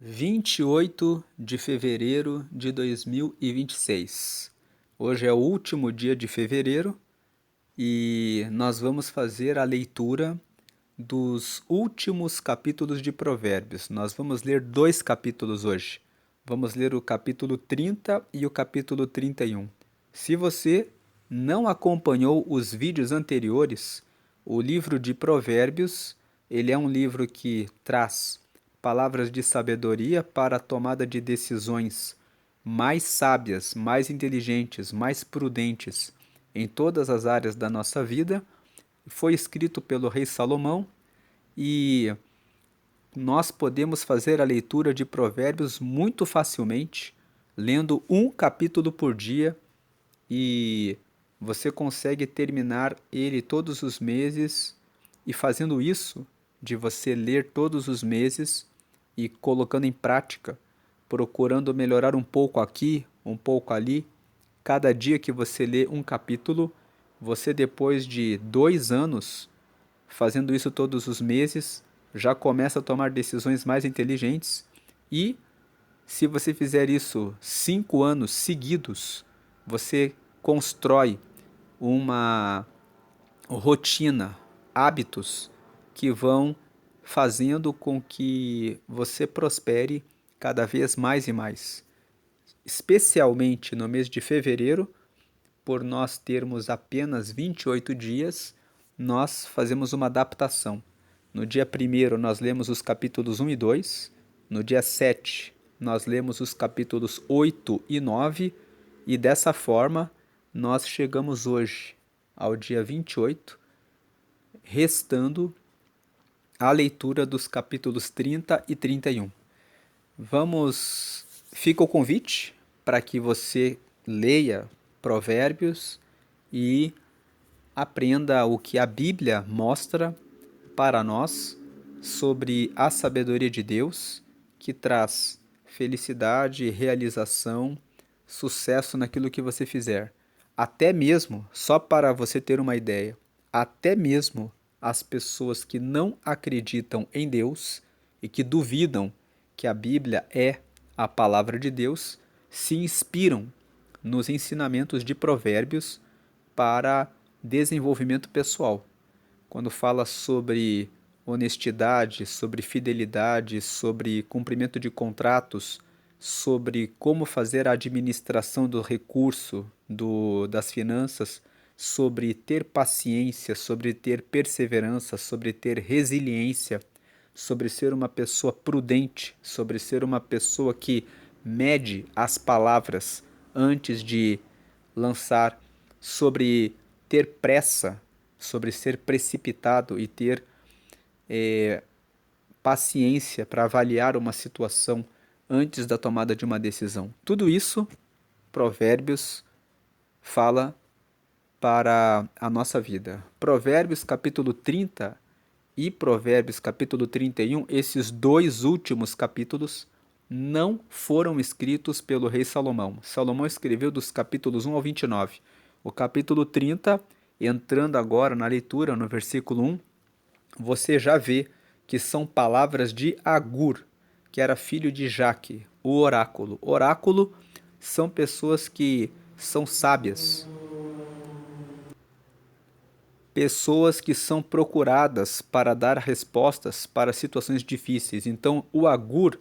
28 de fevereiro de 2026. Hoje é o último dia de fevereiro e nós vamos fazer a leitura dos últimos capítulos de Provérbios. Nós vamos ler dois capítulos hoje. Vamos ler o capítulo 30 e o capítulo 31. Se você não acompanhou os vídeos anteriores, o livro de Provérbios, ele é um livro que traz palavras de sabedoria para a tomada de decisões mais sábias, mais inteligentes, mais prudentes em todas as áreas da nossa vida. Foi escrito pelo rei Salomão e nós podemos fazer a leitura de Provérbios muito facilmente, lendo um capítulo por dia, e você consegue terminar ele todos os meses. E fazendo isso, de você ler todos os meses e colocando em prática, procurando melhorar um pouco aqui, um pouco ali, cada dia que você lê um capítulo, você, depois de 2 anos fazendo isso todos os meses, já começa a tomar decisões mais inteligentes. E se você fizer isso 5 anos seguidos, você constrói uma rotina, hábitos que vão fazendo com que você prospere cada vez mais e mais. Especialmente no mês de fevereiro, por nós termos apenas 28 dias, nós fazemos uma adaptação. No dia 1º nós lemos os capítulos 1 e 2, no dia 7 nós lemos os capítulos 8 e 9, e dessa forma nós chegamos hoje ao dia 28, restando a leitura dos capítulos 30 e 31. Fica o convite para que você leia Provérbios e aprenda o que a Bíblia mostra para nós sobre a sabedoria de Deus, que traz felicidade, realização, sucesso naquilo que você fizer. Até mesmo, só para você ter uma ideia, até mesmo as pessoas que não acreditam em Deus e que duvidam que a Bíblia é a palavra de Deus, se inspiram nos ensinamentos de Provérbios para desenvolvimento pessoal. Quando fala sobre honestidade, sobre fidelidade, sobre cumprimento de contratos, sobre como fazer a administração do recurso, das finanças, sobre ter paciência, sobre ter perseverança, sobre ter resiliência, sobre ser uma pessoa prudente, sobre ser uma pessoa que mede as palavras antes de lançar, sobre ter pressa, sobre ser precipitado e ter paciência para avaliar uma situação antes da tomada de uma decisão. Tudo isso, Provérbios fala para a nossa vida. Provérbios capítulo 30 e Provérbios capítulo 31, esses dois últimos capítulos, não foram escritos pelo rei Salomão. Salomão escreveu dos capítulos 1 ao 29. O capítulo 30, entrando agora na leitura, no versículo 1, você já vê que são palavras de Agur, que era filho de Jaque, o oráculo. Oráculo são pessoas que são sábias, pessoas que são procuradas para dar respostas para situações difíceis. Então, o Agur,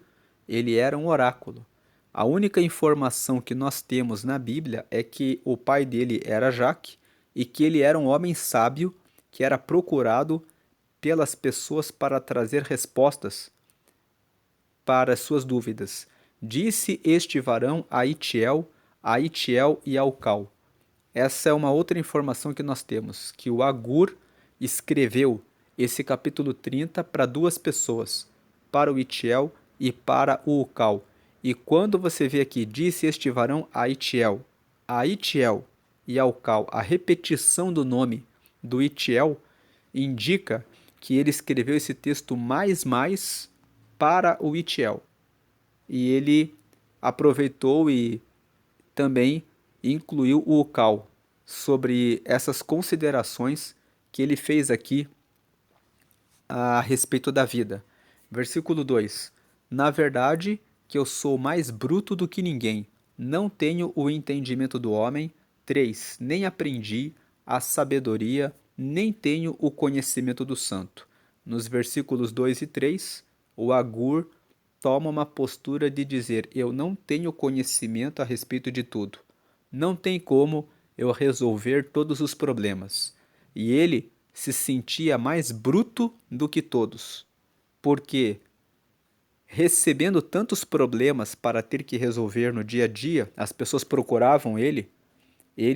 ele era um oráculo. A única informação que nós temos na Bíblia é que o pai dele era Jaque e que ele era um homem sábio que era procurado pelas pessoas para trazer respostas para suas dúvidas. Disse este varão a Itiel e a Ucal. Essa é uma outra informação que nós temos, que o Agur escreveu esse capítulo 30 para duas pessoas, para o Itiel e para o Ucal. E quando você vê aqui, disse este varão a Itiel e a Ucal, a repetição do nome do Itiel indica que ele escreveu esse texto mais para o Itiel. E ele aproveitou e também incluiu o Ucal sobre essas considerações que ele fez aqui a respeito da vida. Versículo 2. Na verdade, que eu sou mais bruto do que ninguém. Não tenho o entendimento do homem. 3. Nem aprendi a sabedoria, nem tenho o conhecimento do santo. Nos versículos 2 e 3, o Agur toma uma postura de dizer: eu não tenho conhecimento a respeito de tudo. Não tem como eu resolver todos os problemas. E ele se sentia mais bruto do que todos, porque recebendo tantos problemas para ter que resolver no dia a dia, as pessoas procuravam ele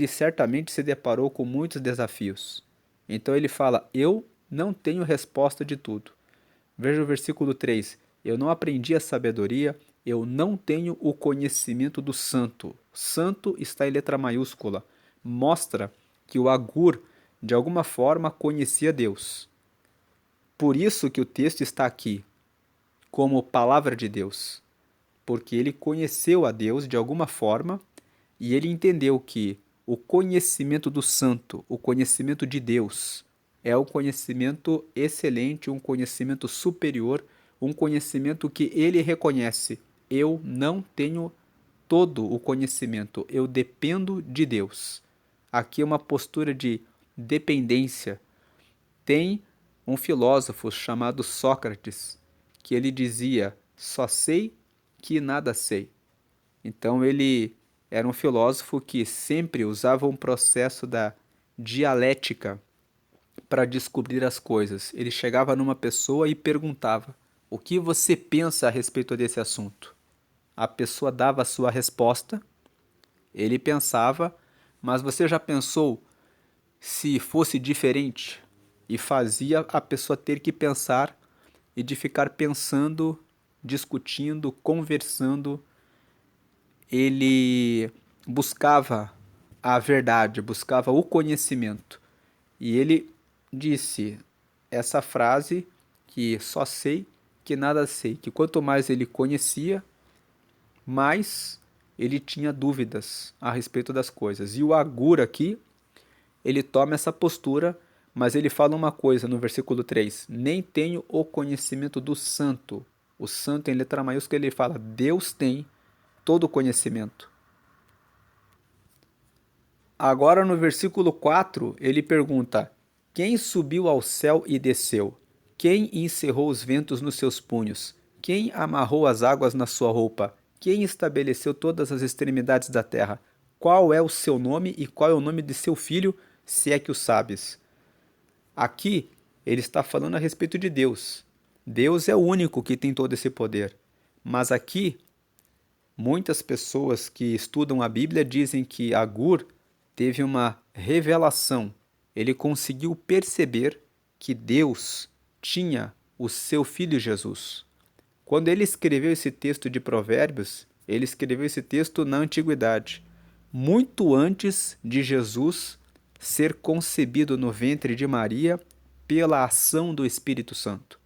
certamente se deparou com muitos desafios. Então ele fala: eu não tenho resposta de tudo. Veja o versículo 3: eu não aprendi a sabedoria, eu não tenho o conhecimento do santo. Santo está em letra maiúscula. Mostra que o Agur, de alguma forma, conhecia Deus. Por isso que o texto está aqui, como palavra de Deus. Porque ele conheceu a Deus de alguma forma e ele entendeu que o conhecimento do santo, o conhecimento de Deus, é um conhecimento excelente, um conhecimento superior, um conhecimento que ele reconhece. Eu não tenho todo o conhecimento, eu dependo de Deus. Aqui é uma postura de dependência. Tem um filósofo chamado Sócrates, que ele dizia: só sei que nada sei. Então ele era um filósofo que sempre usava um processo da dialética para descobrir as coisas. Ele chegava numa pessoa e perguntava: o que você pensa a respeito desse assunto? A pessoa dava a sua resposta, ele pensava, mas você já pensou se fosse diferente? E fazia a pessoa ter que pensar e de ficar pensando, discutindo, conversando, ele buscava a verdade, buscava o conhecimento. E ele disse essa frase que só sei que nada sei, que quanto mais ele conhecia, mais ele tinha dúvidas a respeito das coisas. E o Agur aqui, ele toma essa postura, mas ele fala uma coisa no versículo 3: nem tenho o conhecimento do santo. O santo em letra maiúscula, ele fala: Deus tem todo o conhecimento. Agora no versículo 4, ele pergunta: quem subiu ao céu e desceu? Quem encerrou os ventos nos seus punhos? Quem amarrou as águas na sua roupa? Quem estabeleceu todas as extremidades da terra? Qual é o seu nome e qual é o nome de seu filho, se é que o sabes? Aqui ele está falando a respeito de Deus. Deus é o único que tem todo esse poder. Mas aqui, muitas pessoas que estudam a Bíblia dizem que Agur teve uma revelação. Ele conseguiu perceber que Deus tinha o seu filho Jesus. Quando ele escreveu esse texto de Provérbios, ele escreveu esse texto na antiguidade, muito antes de Jesus ser concebido no ventre de Maria pela ação do Espírito Santo.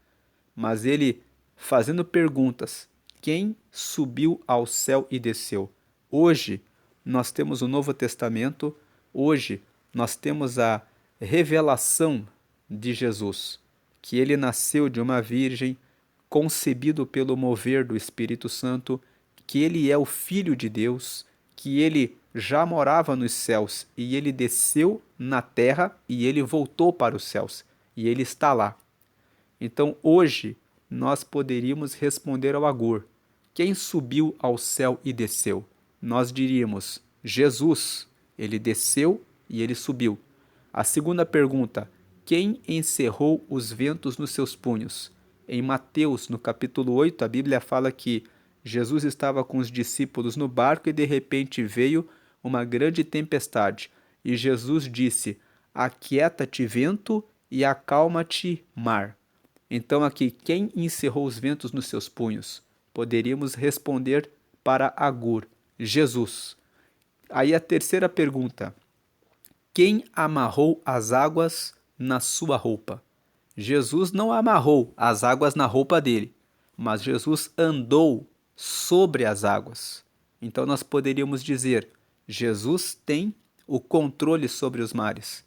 Mas ele fazendo perguntas: quem subiu ao céu e desceu? Hoje nós temos o Novo Testamento, hoje nós temos a revelação de Jesus, que ele nasceu de uma virgem, concebido pelo mover do Espírito Santo, que ele é o Filho de Deus, que ele já morava nos céus e ele desceu na terra e ele voltou para os céus e ele está lá. Então hoje nós poderíamos responder ao Agur: quem subiu ao céu e desceu? Nós diríamos: Jesus, ele desceu e ele subiu. A segunda pergunta: quem encerrou os ventos nos seus punhos? Em Mateus, no capítulo 8, a Bíblia fala que Jesus estava com os discípulos no barco e de repente veio uma grande tempestade. E Jesus disse: aquieta-te, vento, e acalma-te, mar. Então aqui, quem encerrou os ventos nos seus punhos? Poderíamos responder para Agur: Jesus. Aí a terceira pergunta: quem amarrou as águas na sua roupa? Jesus não amarrou as águas na roupa dele, mas Jesus andou sobre as águas. Então nós poderíamos dizer: Jesus tem o controle sobre os mares.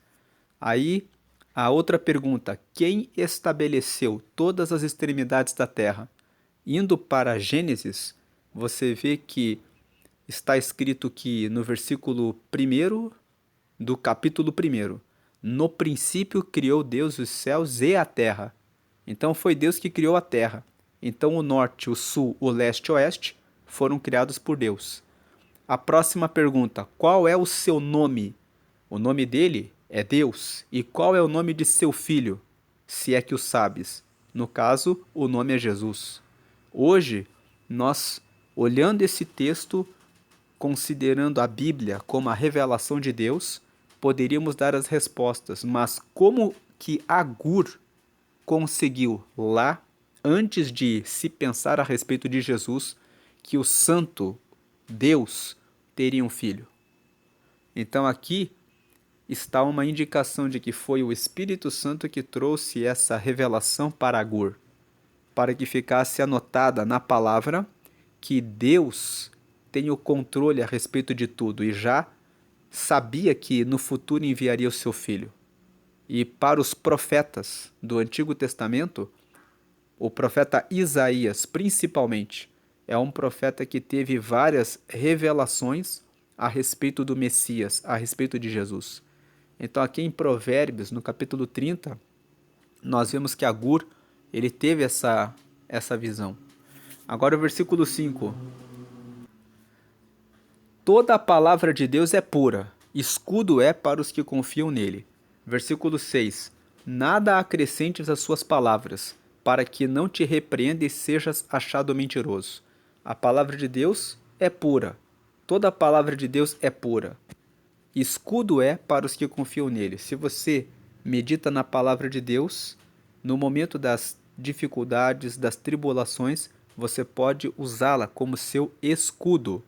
Aí a outra pergunta: quem estabeleceu todas as extremidades da terra? Indo para Gênesis, você vê que está escrito que no versículo 1 do capítulo 1, no princípio criou Deus os céus e a terra. Então foi Deus que criou a terra. Então o norte, o sul, o leste e o oeste foram criados por Deus. A próxima pergunta: qual é o seu nome? O nome dele é Deus. E qual é o nome de seu filho? Se é que o sabes. No caso, o nome é Jesus. Hoje, nós, olhando esse texto, considerando a Bíblia como a revelação de Deus, poderíamos dar as respostas. Mas como que Agur conseguiu lá, antes de se pensar a respeito de Jesus, que o Santo Deus teria um filho? Então aqui está uma indicação de que foi o Espírito Santo que trouxe essa revelação para Agur, para que ficasse anotada na palavra que Deus tem o controle a respeito de tudo e já sabia que no futuro enviaria o seu filho. E para os profetas do Antigo Testamento, o profeta Isaías, principalmente, é um profeta que teve várias revelações a respeito do Messias, a respeito de Jesus. Então aqui em Provérbios, no capítulo 30, nós vemos que Agur, ele teve essa visão. Agora o versículo 5. Toda a palavra de Deus é pura, escudo é para os que confiam nele. Versículo 6. Nada acrescentes às suas palavras, para que não te repreenda e sejas achado mentiroso. A palavra de Deus é pura. Toda a palavra de Deus é pura. Escudo é para os que confiam nele. Se você medita na palavra de Deus, no momento das dificuldades, das tribulações, você pode usá-la como seu escudo.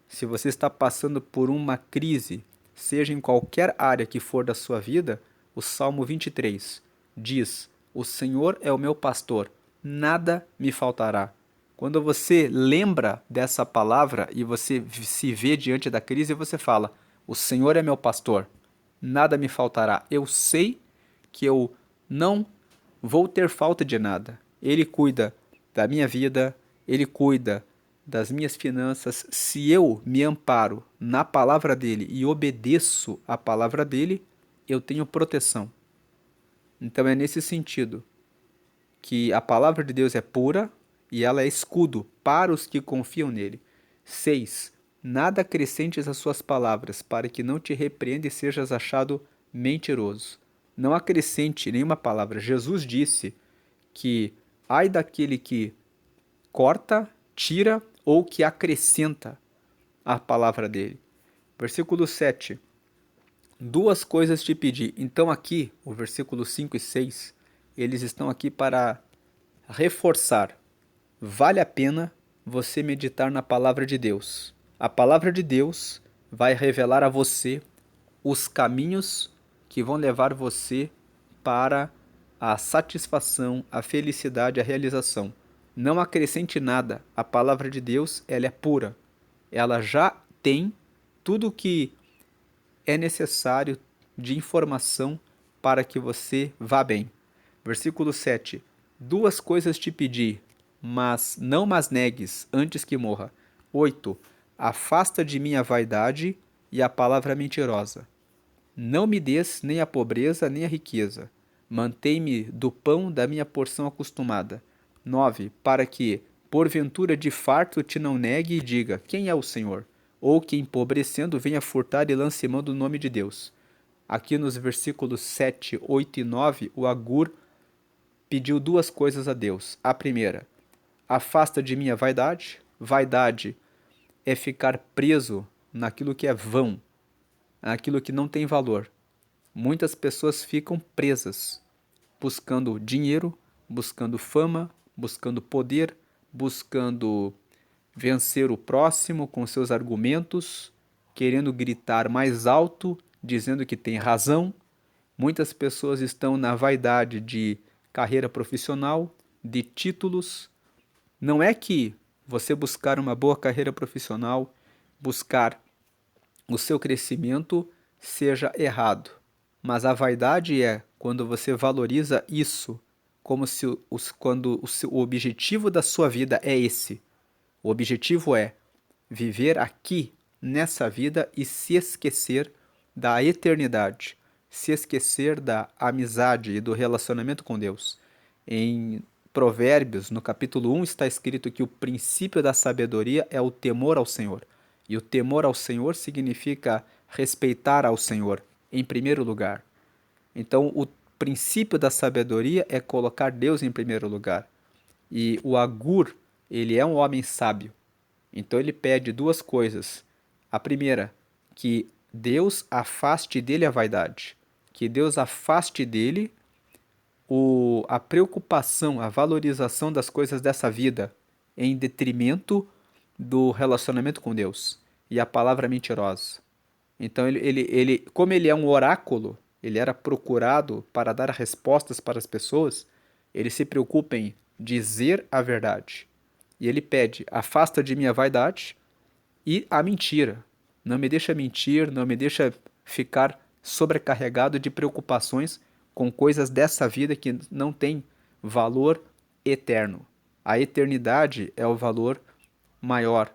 Se você está passando por uma crise, seja em qualquer área que for da sua vida, o Salmo 23 diz: o Senhor é o meu pastor, nada me faltará. Quando você lembra dessa palavra e você se vê diante da crise, você fala: o Senhor é meu pastor, nada me faltará. Eu sei que eu não vou ter falta de nada. Ele cuida da minha vida, Ele cuida das minhas finanças. Se eu me amparo na palavra dele e obedeço à palavra dele, eu tenho proteção. Então é nesse sentido que a palavra de Deus é pura e ela é escudo para os que confiam nele. 6. Nada acrescentes às suas palavras, para que não te repreenda e sejas achado mentiroso. Não acrescente nenhuma palavra. Jesus disse que ai daquele que corta, tira ou que acrescenta a palavra dele. Versículo 7. Duas coisas te pedi. Então aqui, o versículo 5 e 6, eles estão aqui para reforçar. Vale a pena você meditar na palavra de Deus. A palavra de Deus vai revelar a você os caminhos que vão levar você para a satisfação, a felicidade, a realização. Não acrescente nada. A palavra de Deus, ela é pura. Ela já tem tudo o que é necessário de informação para que você vá bem. Versículo 7. Duas coisas te pedi, mas não mas negues antes que morra. 8. Afasta de mim a vaidade e a palavra mentirosa. Não me des nem a pobreza nem a riqueza. Mantém-me do pão da minha porção acostumada. 9. Para que, porventura de farto, te não negue e diga: quem é o Senhor? Ou que, empobrecendo, venha furtar e lance mão do nome de Deus. Aqui nos versículos 7, 8 e 9, o Agur pediu duas coisas a Deus. A primeira: afasta de mim a vaidade. Vaidade é ficar preso naquilo que é vão, naquilo que não tem valor. Muitas pessoas ficam presas, buscando dinheiro, buscando fama, buscando poder, buscando vencer o próximo com seus argumentos, querendo gritar mais alto, dizendo que tem razão. Muitas pessoas estão na vaidade de carreira profissional, de títulos. Não é que você buscar uma boa carreira profissional, buscar o seu crescimento seja errado, mas a vaidade é quando você valoriza isso como se quando o objetivo da sua vida é esse. O objetivo é viver aqui, nessa vida, e se esquecer da eternidade, se esquecer da amizade e do relacionamento com Deus. Em Provérbios, no capítulo 1, está escrito que o princípio da sabedoria é o temor ao Senhor. E o temor ao Senhor significa respeitar ao Senhor, em primeiro lugar. Então, o princípio da sabedoria é colocar Deus em primeiro lugar. E o Agur, ele é um homem sábio. Então ele pede duas coisas. A primeira, que Deus afaste dele a vaidade. Que Deus afaste dele a preocupação, a valorização das coisas dessa vida, em detrimento do relacionamento com Deus. E a palavra mentirosa. Então, como ele é um oráculo, ele era procurado para dar respostas para as pessoas, ele se preocupa em dizer a verdade. E ele pede: afasta de mim a vaidade e a mentira. Não me deixa mentir, não me deixa ficar sobrecarregado de preocupações com coisas dessa vida que não têm valor eterno. A eternidade é o valor maior.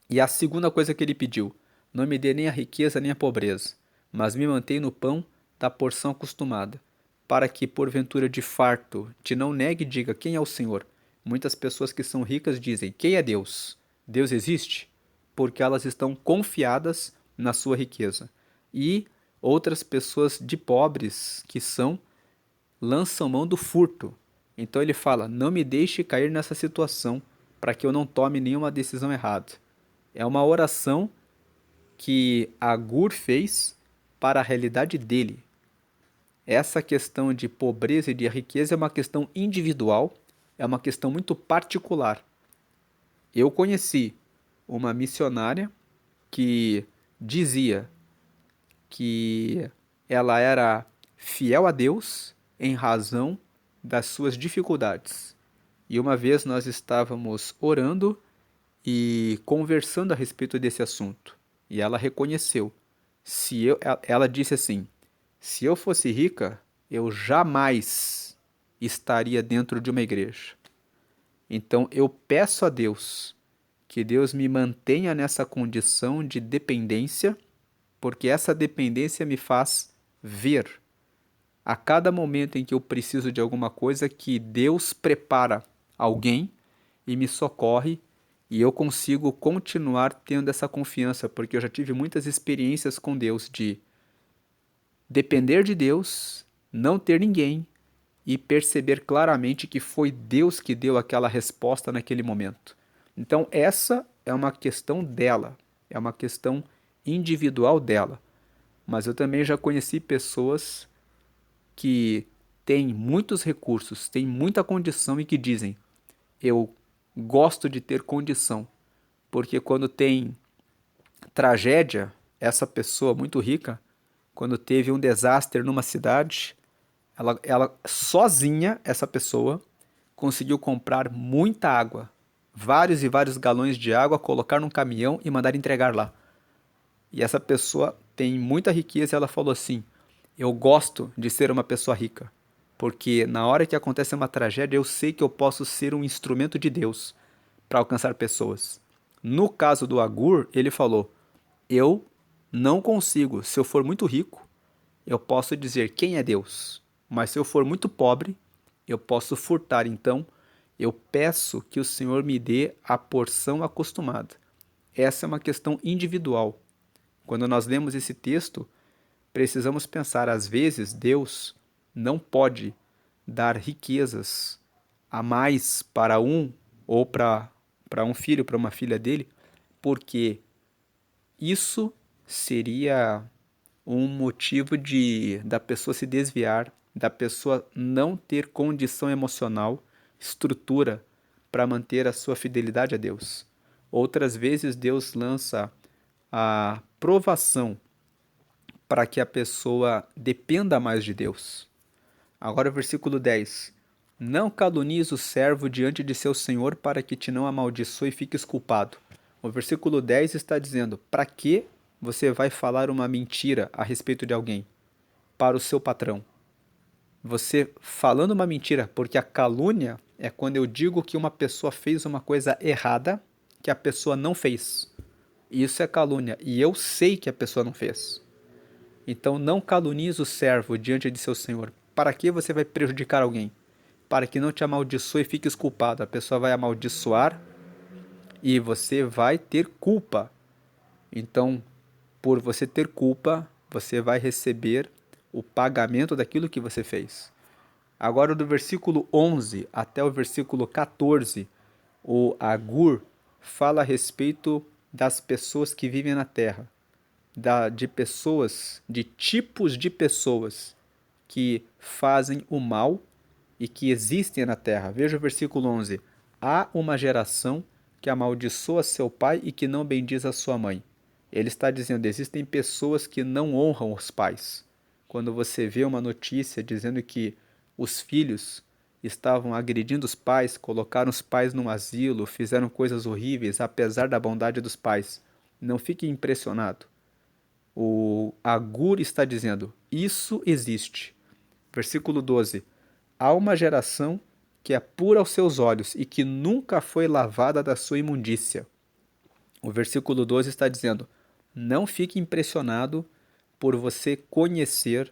E a segunda coisa que ele pediu: não me dê nem a riqueza nem a pobreza, mas me mantenha no pão da porção acostumada, para que, porventura de farto, te não negue e diga: quem é o Senhor? Muitas pessoas que são ricas dizem: quem é Deus? Deus existe? Porque elas estão confiadas na sua riqueza. E outras pessoas de pobres que são, lançam mão do furto. Então ele fala: não me deixe cair nessa situação, para que eu não tome nenhuma decisão errada. É uma oração que Agur fez para a realidade dele. Essa questão de pobreza e de riqueza é uma questão individual, é uma questão muito particular. Eu conheci uma missionária que dizia que ela era fiel a Deus em razão das suas dificuldades. E uma vez nós estávamos orando e conversando a respeito desse assunto. E ela reconheceu. Ela disse assim: se eu fosse rica, eu jamais estaria dentro de uma igreja. Então eu peço a Deus que Deus me mantenha nessa condição de dependência, porque essa dependência me faz ver a cada momento em que eu preciso de alguma coisa que Deus prepara alguém e me socorre, e eu consigo continuar tendo essa confiança, porque eu já tive muitas experiências com Deus de depender de Deus, não ter ninguém e perceber claramente que foi Deus que deu aquela resposta naquele momento. Então, essa é uma questão dela, é uma questão individual dela. Mas eu também já conheci pessoas que têm muitos recursos, têm muita condição e que dizem: eu gosto de ter condição, porque quando tem tragédia, essa pessoa muito rica, quando teve um desastre numa cidade, ela sozinha, essa pessoa, conseguiu comprar muita água, vários e vários galões de água, colocar num caminhão e mandar entregar lá. E essa pessoa tem muita riqueza e ela falou assim: eu gosto de ser uma pessoa rica, porque na hora que acontece uma tragédia eu sei que eu posso ser um instrumento de Deus para alcançar pessoas. No caso do Agur, ele falou: eu não consigo, se eu for muito rico, eu posso dizer quem é Deus, mas se eu for muito pobre, eu posso furtar. Então, eu peço que o Senhor me dê a porção acostumada. Essa é uma questão individual. Quando nós lemos esse texto, precisamos pensar: às vezes Deus não pode dar riquezas a mais para um ou para um filho, para uma filha dele, porque isso seria um motivo da pessoa se desviar, da pessoa não ter condição emocional, estrutura para manter a sua fidelidade a Deus. Outras vezes Deus lança a provação para que a pessoa dependa mais de Deus. Agora o versículo 10. Não calunies o servo diante de seu senhor, para que te não amaldiçoe e fiques culpado. O versículo 10 está dizendo: para que você vai falar uma mentira a respeito de alguém? Para o seu patrão. você falando uma mentira, porque a calúnia é quando eu digo que uma pessoa fez uma coisa errada que a pessoa não fez. Isso é calúnia, e eu sei que a pessoa não fez. Então não calunize o servo diante de seu senhor. Para que você vai prejudicar alguém? Para que não te amaldiçoe e fiques culpado. A pessoa vai amaldiçoar e você vai ter culpa. Então, por você ter culpa, você vai receber o pagamento daquilo que você fez. Agora, do versículo 11 até o versículo 14, o Agur fala a respeito das pessoas que vivem na terra, de pessoas, de tipos de pessoas que fazem o mal e que existem na terra. Veja o versículo 11. Há uma geração que amaldiçoa seu pai e que não bendiz a sua mãe. Ele está dizendo, existem pessoas que não honram os pais. Quando você vê uma notícia dizendo que os filhos estavam agredindo os pais, colocaram os pais num asilo, fizeram coisas horríveis, apesar da bondade dos pais, não fique impressionado. O Agur está dizendo, isso existe. Versículo 12. Há uma geração que é pura aos seus olhos e que nunca foi lavada da sua imundícia. O versículo 12 está dizendo, não fique impressionado por você conhecer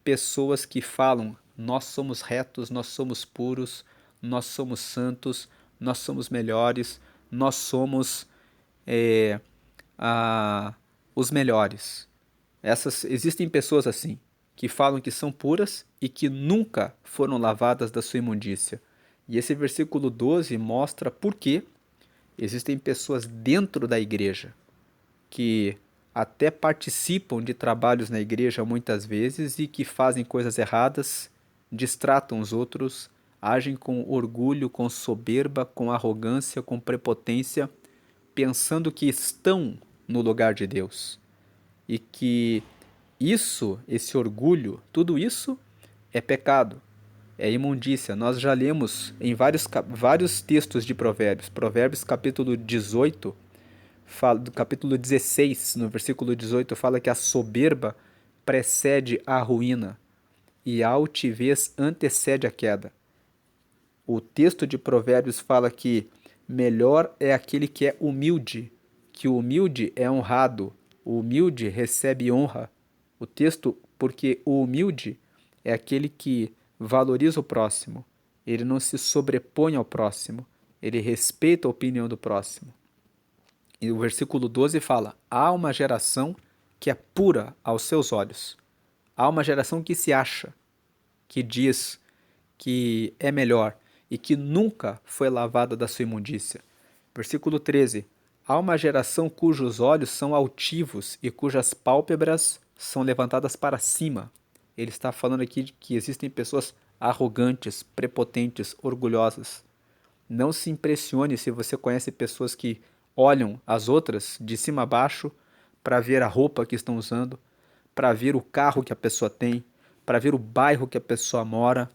pessoas que falam, nós somos retos, nós somos puros, nós somos santos, nós somos melhores, nós somos é, a, os melhores. Existem pessoas assim, que falam que são puras e que nunca foram lavadas da sua imundícia. E esse versículo 12 mostra por que existem pessoas dentro da igreja que até participam de trabalhos na igreja muitas vezes e que fazem coisas erradas, distratam os outros, agem com orgulho, com soberba, com arrogância, com prepotência, pensando que estão no lugar de Deus. E que esse orgulho, tudo isso é pecado, é imundícia. Nós já lemos em vários textos de Provérbios. Provérbios capítulo 18, do capítulo 16, no versículo 18, fala que a soberba precede a ruína e a altivez antecede a queda. O texto de Provérbios fala que melhor é aquele que é humilde, que o humilde é honrado, o humilde recebe honra. O texto, porque o humilde é aquele que valoriza o próximo, ele não se sobrepõe ao próximo, ele respeita a opinião do próximo. E o versículo 12 fala: há uma geração que é pura aos seus olhos. Há uma geração que se acha, que diz que é melhor e que nunca foi lavada da sua imundícia. Versículo 13. Há uma geração cujos olhos são altivos e cujas pálpebras são levantadas para cima. Ele está falando aqui de que existem pessoas arrogantes, prepotentes, orgulhosas. Não se impressione se você conhece pessoas que olham as outras de cima a baixo para ver a roupa que estão usando, para ver o carro que a pessoa tem, para ver o bairro que a pessoa mora.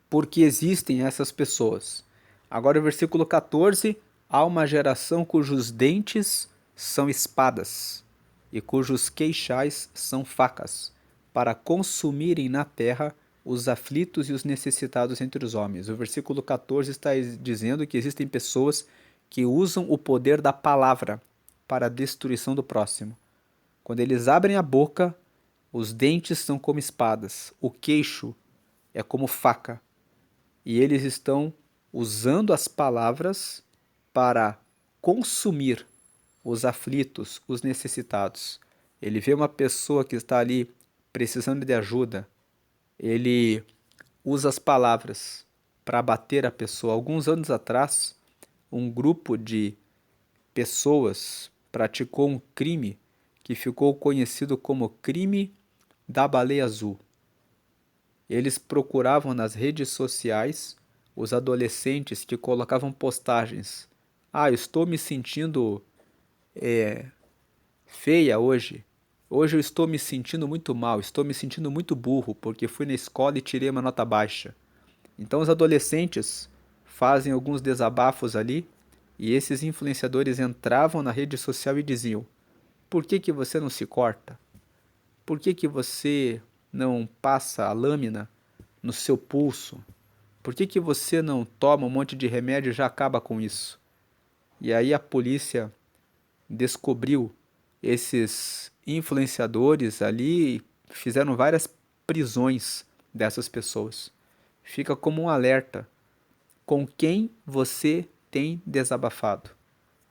Porque existem essas pessoas. Agora o versículo 14, há uma geração cujos dentes são espadas e cujos queixais são facas, para consumirem na terra os aflitos e os necessitados entre os homens. O versículo 14 está dizendo que existem pessoas que usam o poder da palavra para a destruição do próximo. Quando eles abrem a boca, os dentes são como espadas, o queixo é como faca. E eles estão usando as palavras para consumir os aflitos, os necessitados. Ele vê uma pessoa que está ali precisando de ajuda, ele usa as palavras para abater a pessoa. Alguns anos atrás, um grupo de pessoas praticou um crime que ficou conhecido como crime da baleia azul. Eles procuravam nas redes sociais os adolescentes que colocavam postagens. Ah, estou me sentindo feia hoje. Hoje eu estou me sentindo muito mal, estou me sentindo muito burro porque fui na escola e tirei uma nota baixa. Então os adolescentes fazem alguns desabafos ali e esses influenciadores entravam na rede social e diziam: por que que você não se corta? Por que que você não passa a lâmina no seu pulso? Por que que você não toma um monte de remédio e já acaba com isso? E aí a polícia descobriu esses influenciadores ali e fizeram várias prisões dessas pessoas. Fica como um alerta com quem você tem desabafado.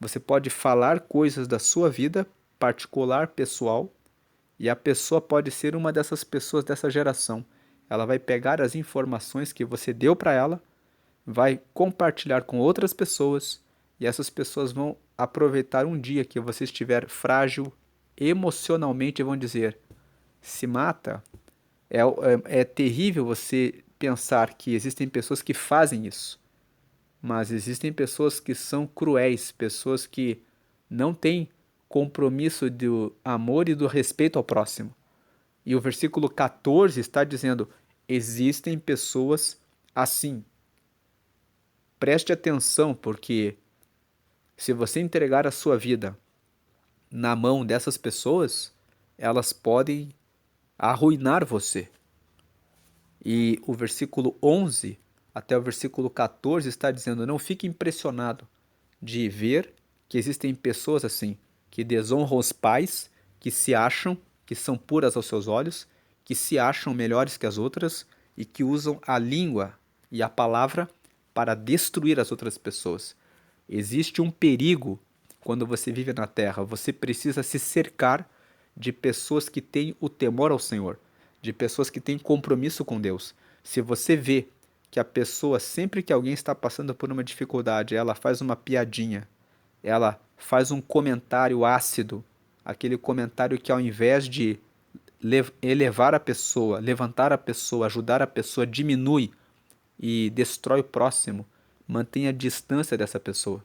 Você pode falar coisas da sua vida particular, pessoal, e a pessoa pode ser uma dessas pessoas dessa geração. Ela vai pegar as informações que você deu para ela, vai compartilhar com outras pessoas, e essas pessoas vão aproveitar um dia que você estiver frágil emocionalmente e vão dizer: se mata. É terrível você pensar que existem pessoas que fazem isso, mas existem pessoas que são cruéis, pessoas que não têm compromisso do amor e do respeito ao próximo. E o versículo 14 está dizendo: existem pessoas assim. Preste atenção, porque se você entregar a sua vida na mão dessas pessoas, elas podem arruinar você. E o versículo 11 até o versículo 14 está dizendo: não fique impressionado de ver que existem pessoas assim, que desonram os pais, que se acham que são puras aos seus olhos, que se acham melhores que as outras e que usam a língua e a palavra para destruir as outras pessoas. Existe um perigo quando você vive na terra. Você precisa se cercar de pessoas que têm o temor ao Senhor, de pessoas que têm compromisso com Deus. Se você vê que a pessoa, sempre que alguém está passando por uma dificuldade, ela faz uma piadinha, ela faz um comentário ácido, aquele comentário que ao invés de elevar a pessoa, levantar a pessoa, ajudar a pessoa, diminui e destrói o próximo, mantenha a distância dessa pessoa.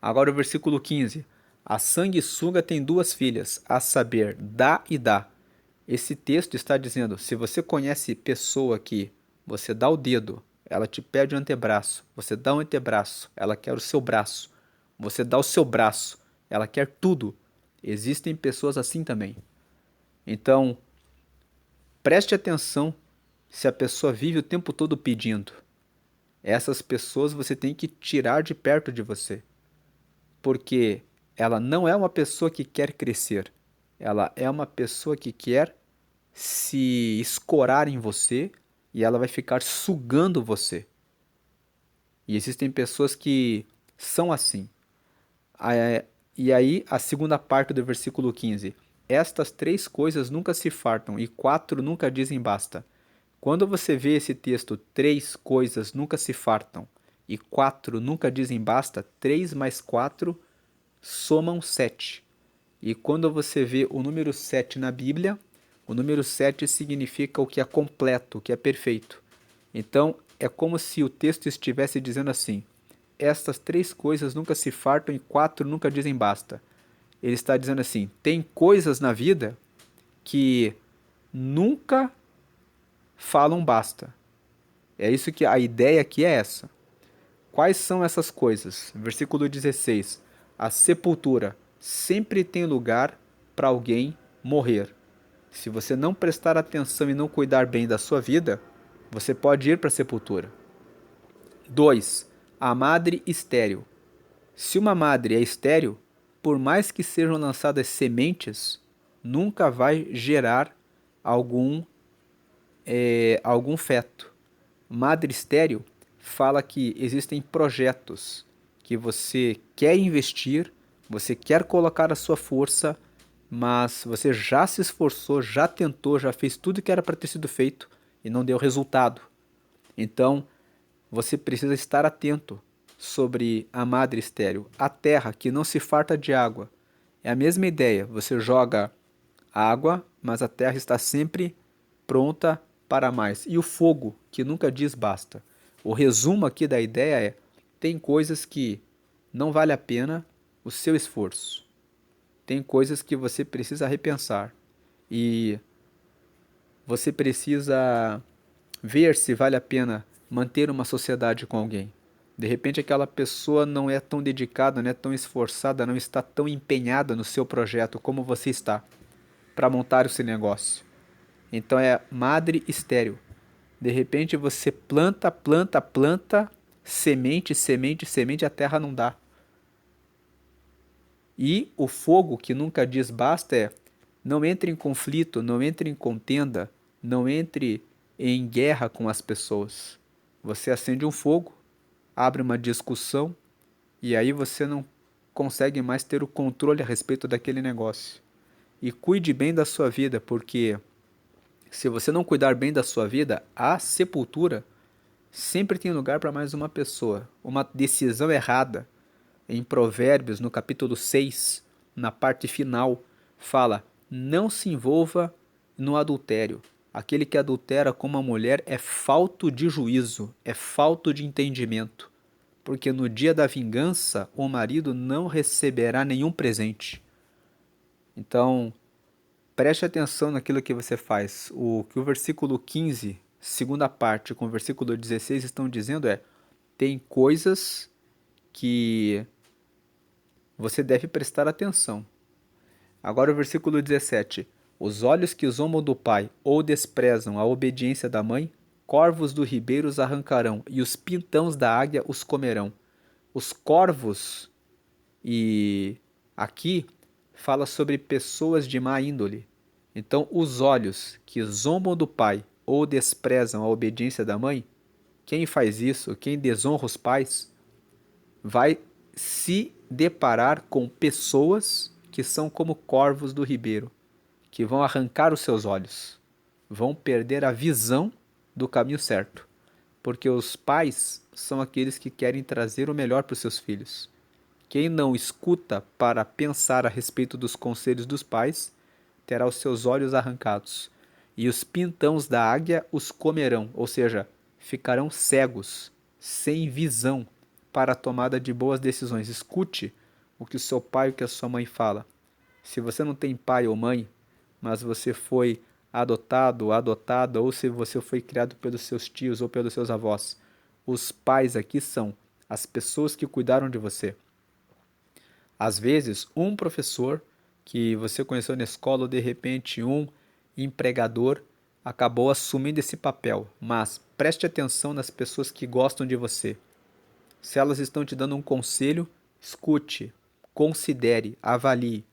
Agora o versículo 15. A sanguessuga tem duas filhas, a saber, dá e dá. Esse texto está dizendo, se você conhece pessoa que você dá o dedo, ela te pede o antebraço, você dá o antebraço, ela quer o seu braço, você dá o seu braço, ela quer tudo. Existem pessoas assim também. Então, preste atenção se a pessoa vive o tempo todo pedindo. Essas pessoas você tem que tirar de perto de você, porque ela não é uma pessoa que quer crescer, ela é uma pessoa que quer se escorar em você e ela vai ficar sugando você. E existem pessoas que são assim. E aí, a segunda parte do versículo 15. Estas três coisas nunca se fartam e quatro nunca dizem basta. Quando você vê esse texto, três coisas nunca se fartam e quatro nunca dizem basta, 3 mais 4 somam 7. E quando você vê o número 7 na Bíblia, o número 7 significa o que é completo, o que é perfeito. Então, é como se o texto estivesse dizendo assim: estas três coisas nunca se fartam e quatro nunca dizem basta. Ele está dizendo assim: tem coisas na vida que nunca falam basta. É isso que a ideia aqui é essa. Quais são essas coisas? Versículo 16. A sepultura sempre tem lugar para alguém morrer. Se você não prestar atenção e não cuidar bem da sua vida, você pode ir para a sepultura. 2. A madre estéril. Se uma madre é estéril, por mais que sejam lançadas sementes, nunca vai gerar algum, algum feto. Madre estéril fala que existem projetos que você quer investir, você quer colocar a sua força, mas você já se esforçou, já tentou, já fez tudo que era para ter sido feito e não deu resultado. Então, você precisa estar atento sobre a madre estéril, a terra que não se farta de água. É a mesma ideia, você joga água, mas a terra está sempre pronta para mais. E o fogo, que nunca diz basta. O resumo aqui da ideia é: tem coisas que não vale a pena o seu esforço. Tem coisas que você precisa repensar. E você precisa ver se vale a pena manter uma sociedade com alguém. De repente aquela pessoa não é tão dedicada, não é tão esforçada, não está tão empenhada no seu projeto como você está. para montar esse negócio. Então é madre estéril. De repente você planta, planta, planta, semente, semente, semente, a terra não dá. E o fogo que nunca diz basta é: não entre em conflito, não entre em contenda, não entre em guerra com as pessoas. Você acende um fogo, abre uma discussão e aí você não consegue mais ter o controle a respeito daquele negócio. E cuide bem da sua vida, porque se você não cuidar bem da sua vida, a sepultura sempre tem lugar para mais uma pessoa. Uma decisão errada. Em Provérbios, no capítulo 6, na parte final, fala: não se envolva no adultério. Aquele que adultera com uma mulher é falto de juízo, é falto de entendimento. Porque no dia da vingança, o marido não receberá nenhum presente. Então, preste atenção naquilo que você faz. O que o versículo 15, segunda parte, com o versículo 16 estão dizendo é: tem coisas que você deve prestar atenção. Agora o versículo 17. Os olhos que zombam do pai ou desprezam a obediência da mãe, corvos do ribeiro os arrancarão, e os pintãos da águia os comerão. Os corvos, e aqui fala sobre pessoas de má índole. Então, os olhos que zombam do pai ou desprezam a obediência da mãe, quem faz isso, quem desonra os pais, vai se deparar com pessoas que são como corvos do ribeiro, que vão arrancar os seus olhos, vão perder a visão do caminho certo, porque os pais são aqueles que querem trazer o melhor para os seus filhos. Quem não escuta para pensar a respeito dos conselhos dos pais, terá os seus olhos arrancados, e os pintãos da águia os comerão, ou seja, ficarão cegos, sem visão para a tomada de boas decisões. Escute o que o seu pai e o que a sua mãe fala. Se você não tem pai ou mãe, mas você foi adotado ou adotada, ou se você foi criado pelos seus tios ou pelos seus avós, os pais aqui são as pessoas que cuidaram de você. Às vezes, um professor que você conheceu na escola, ou de repente um empregador, acabou assumindo esse papel. Mas preste atenção nas pessoas que gostam de você. Se elas estão te dando um conselho, escute, considere, avalie.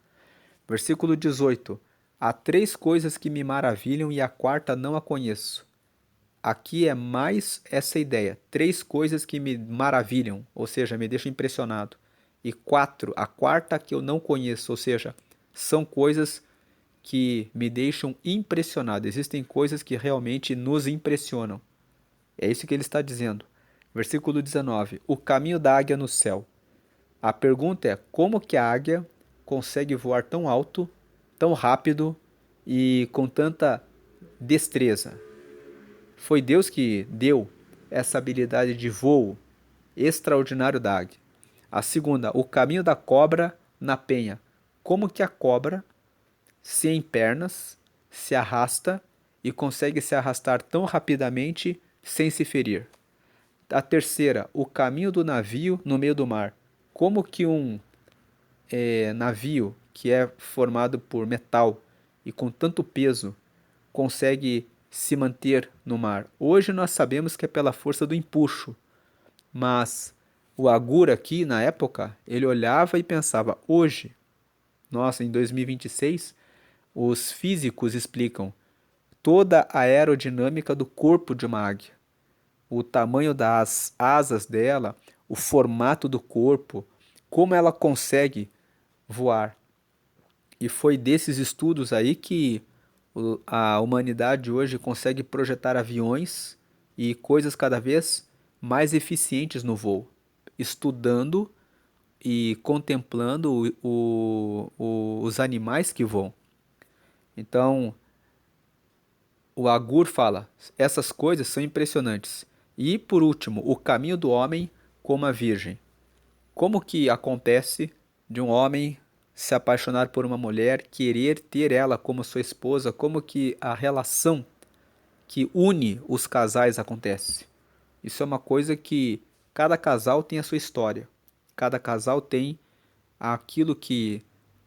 Versículo 18. Há 3 coisas que me maravilham e a quarta não a conheço. Aqui é mais essa ideia. 3 coisas que me maravilham, ou seja, me deixam impressionado. E 4, a quarta que eu não conheço, ou seja, são coisas que me deixam impressionado. Existem coisas que realmente nos impressionam. É isso que ele está dizendo. Versículo 19. O caminho da águia no céu. A pergunta é: como que a águia consegue voar tão alto, tão rápido e com tanta destreza? Foi Deus que deu essa habilidade de voo extraordinário da águia. A segunda, o caminho da cobra na penha. Como que a cobra, sem pernas, se arrasta e consegue se arrastar tão rapidamente sem se ferir? A terceira, o caminho do navio no meio do mar. Como que um navio que é formado por metal e com tanto peso consegue se manter no mar? Hoje nós sabemos que é pela força do empuxo, mas o Agur aqui, na época, ele olhava e pensava: hoje, nossa, em 2026, os físicos explicam toda a aerodinâmica do corpo de uma águia, o tamanho das asas dela, o formato do corpo, como ela consegue voar. E foi desses estudos aí que a humanidade hoje consegue projetar aviões e coisas cada vez mais eficientes no voo, estudando e contemplando os animais que voam. Então, o Agur fala: essas coisas são impressionantes. E, por último, o caminho do homem como a virgem. Como que acontece de um homem se apaixonar por uma mulher, querer ter ela como sua esposa? Como que a relação que une os casais acontece? Isso é uma coisa que cada casal tem a sua história. Cada casal tem aquilo que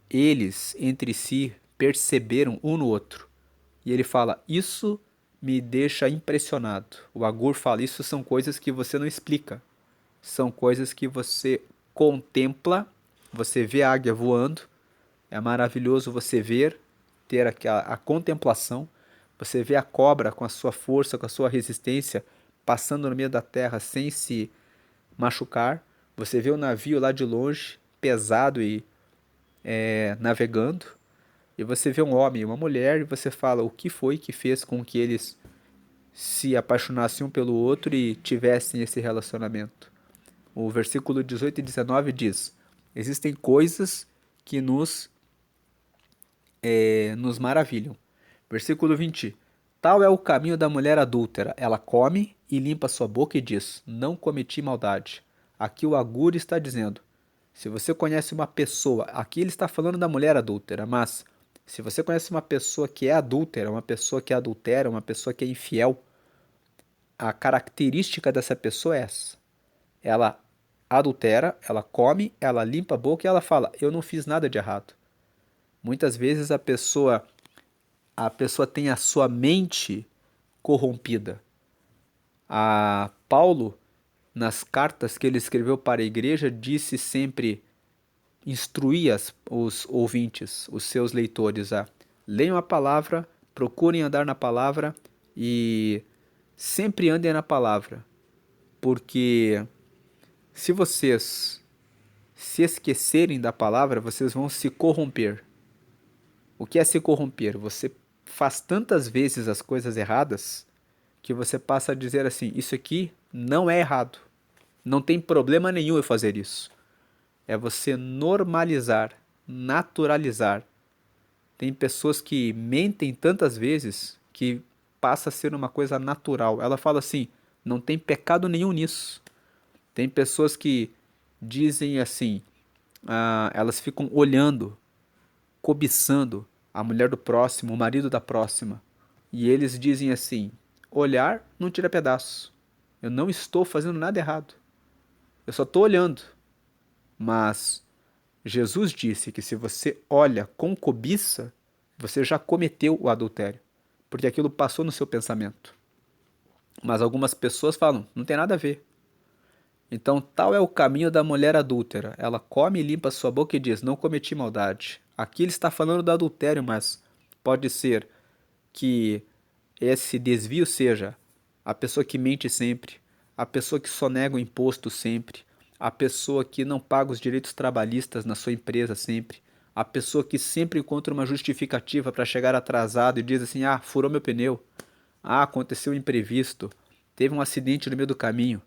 eles entre si perceberam um no outro. E ele fala: Isso me deixa impressionado. O Agur fala: Isso são coisas que você não explica. São coisas que você contempla. Você vê a águia voando. É maravilhoso você ver, ter a contemplação. Você vê a cobra com a sua força, com a sua resistência, passando no meio da terra sem se machucar. Você vê o navio lá de longe, pesado e navegando. E você vê um homem e uma mulher e você fala o que foi que fez com que eles se apaixonassem um pelo outro e tivessem esse relacionamento. O versículo 18 e 19 diz: Existem coisas que nos maravilham. Versículo 20: Tal é o caminho da mulher adúltera. Ela come e limpa sua boca e diz: Não cometi maldade. Aqui o Agur está dizendo: se você conhece uma pessoa, aqui ele está falando da mulher adúltera, mas se você conhece uma pessoa que é adúltera, uma pessoa que é adultera, uma pessoa que é infiel, a característica dessa pessoa é essa. Ela adultera, ela come, ela limpa a boca e ela fala: Eu não fiz nada de errado. Muitas vezes a pessoa tem a sua mente corrompida. A Paulo, nas cartas que ele escreveu para a igreja, disse sempre, instruía os ouvintes, os seus leitores, a leiam a palavra, procurem andar na palavra e sempre andem na palavra, porque se vocês se esquecerem da palavra, vocês vão se corromper. O que é se corromper? Você faz tantas vezes as coisas erradas que você passa a dizer assim: isso aqui não é errado. Não tem problema nenhum eu fazer isso. É você normalizar, naturalizar. Tem pessoas que mentem tantas vezes que passa a ser uma coisa natural. Ela fala assim: não tem pecado nenhum nisso. Tem pessoas que dizem assim, elas ficam olhando, cobiçando a mulher do próximo, o marido da próxima. E eles dizem assim: olhar não tira pedaço. Eu não estou fazendo nada errado. Eu só estou olhando. Mas Jesus disse que se você olha com cobiça, você já cometeu o adultério, porque aquilo passou no seu pensamento. Mas algumas pessoas falam: não tem nada a ver. Então, tal é o caminho da mulher adúltera. Ela come e limpa sua boca e diz: Não cometi maldade. Aqui ele está falando do adultério, mas pode ser que esse desvio seja a pessoa que mente sempre, a pessoa que sonega o imposto sempre, a pessoa que não paga os direitos trabalhistas na sua empresa sempre, a pessoa que sempre encontra uma justificativa para chegar atrasado e diz assim: Ah, furou meu pneu, ah, aconteceu um imprevisto, teve um acidente no meio do caminho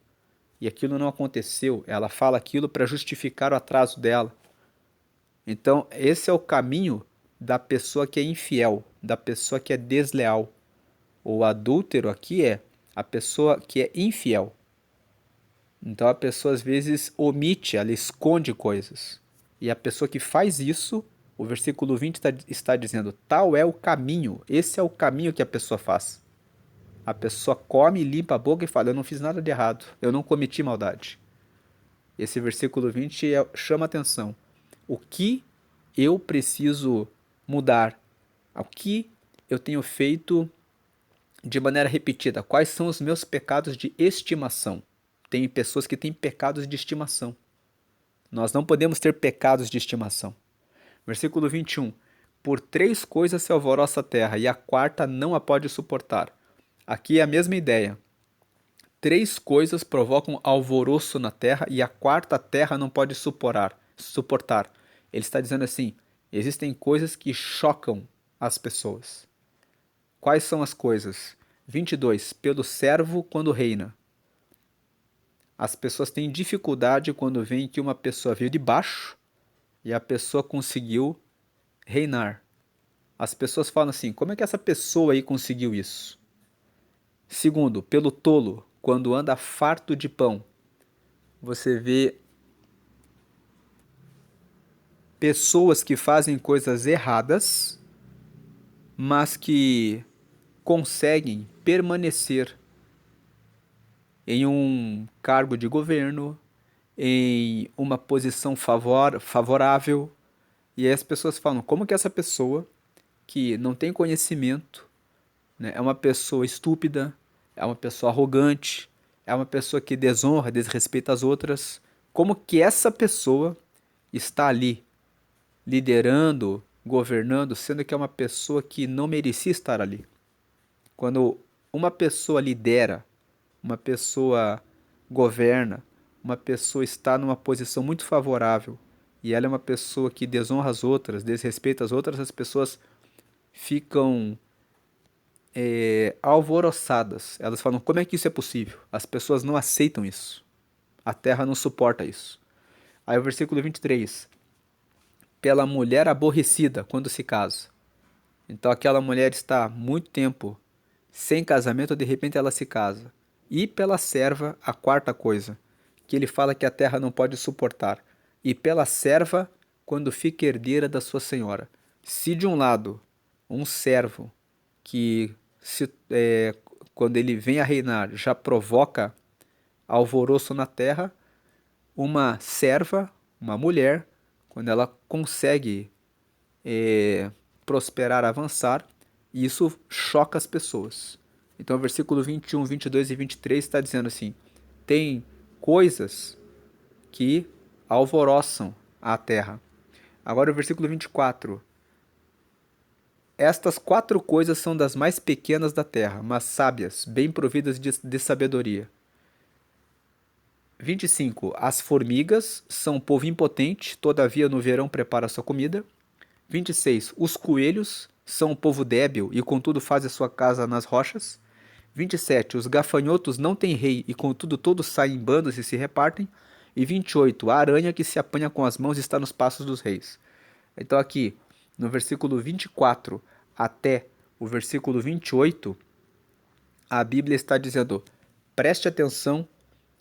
e aquilo não aconteceu. Ela fala aquilo para justificar o atraso dela. Então, esse é o caminho da pessoa que é infiel, da pessoa que é desleal. O adúltero aqui é a pessoa que é infiel. Então a pessoa às vezes omite, ela esconde coisas. E a pessoa que faz isso, o versículo 20 está dizendo: tal é o caminho, esse é o caminho que a pessoa faz. A pessoa come, limpa a boca e fala: eu não fiz nada de errado, eu não cometi maldade. Esse versículo 20 chama atenção. O que eu preciso mudar? O que eu tenho feito de maneira repetida? Quais são os meus pecados de estimação? Tem pessoas que têm pecados de estimação. Nós não podemos ter pecados de estimação. Versículo 21. Por 3 coisas se alvoroça a terra, e a quarta não a pode suportar. Aqui é a mesma ideia. 3 coisas provocam alvoroço na terra, e a quarta a terra não pode suportar. Ele está dizendo assim: existem coisas que chocam as pessoas. Quais são as coisas? 22. Pelo servo quando reina. As pessoas têm dificuldade quando veem que uma pessoa veio de baixo e a pessoa conseguiu reinar. As pessoas falam assim: como é que essa pessoa aí conseguiu isso? Segundo, pelo tolo, quando anda farto de pão. Você vê pessoas que fazem coisas erradas, mas que conseguem permanecer em um cargo de governo, em uma posição favorável, e aí as pessoas falam: como que essa pessoa que não tem conhecimento, né? É uma pessoa estúpida, é uma pessoa arrogante, é uma pessoa que desonra, desrespeita as outras. Como que essa pessoa está ali liderando, governando, sendo que é uma pessoa que não merecia estar ali? Quando uma pessoa lidera, uma pessoa governa, uma pessoa está numa posição muito favorável e ela é uma pessoa que desonra as outras, desrespeita as outras, as pessoas ficam alvoroçadas. Elas falam: como é que isso é possível? As pessoas não aceitam isso. A terra não suporta isso. Aí o versículo 23. Pela mulher aborrecida quando se casa. Então aquela mulher está muito tempo sem casamento, de repente ela se casa. E pela serva, a quarta coisa, que ele fala que a terra não pode suportar. E pela serva, quando fica herdeira da sua senhora. Se de um lado, um servo que quando ele vem a reinar já provoca alvoroço na terra, uma serva, uma mulher, quando ela consegue prosperar, avançar, isso choca as pessoas. Então, o versículo 21, 22 e 23 está dizendo assim: tem coisas que alvoroçam a terra. Agora, o versículo 24. Estas quatro coisas são das mais pequenas da terra, mas sábias, bem providas de sabedoria. 25. As formigas são um povo impotente, todavia no verão prepara sua comida. 26. Os coelhos são um povo débil e contudo faz a sua casa nas rochas. 27. Os gafanhotos não têm rei e contudo todos saem em bandos e se repartem. E 28. A aranha que se apanha com as mãos está nos passos dos reis. Então aqui, no versículo 24 até o versículo 28, a Bíblia está dizendo: preste atenção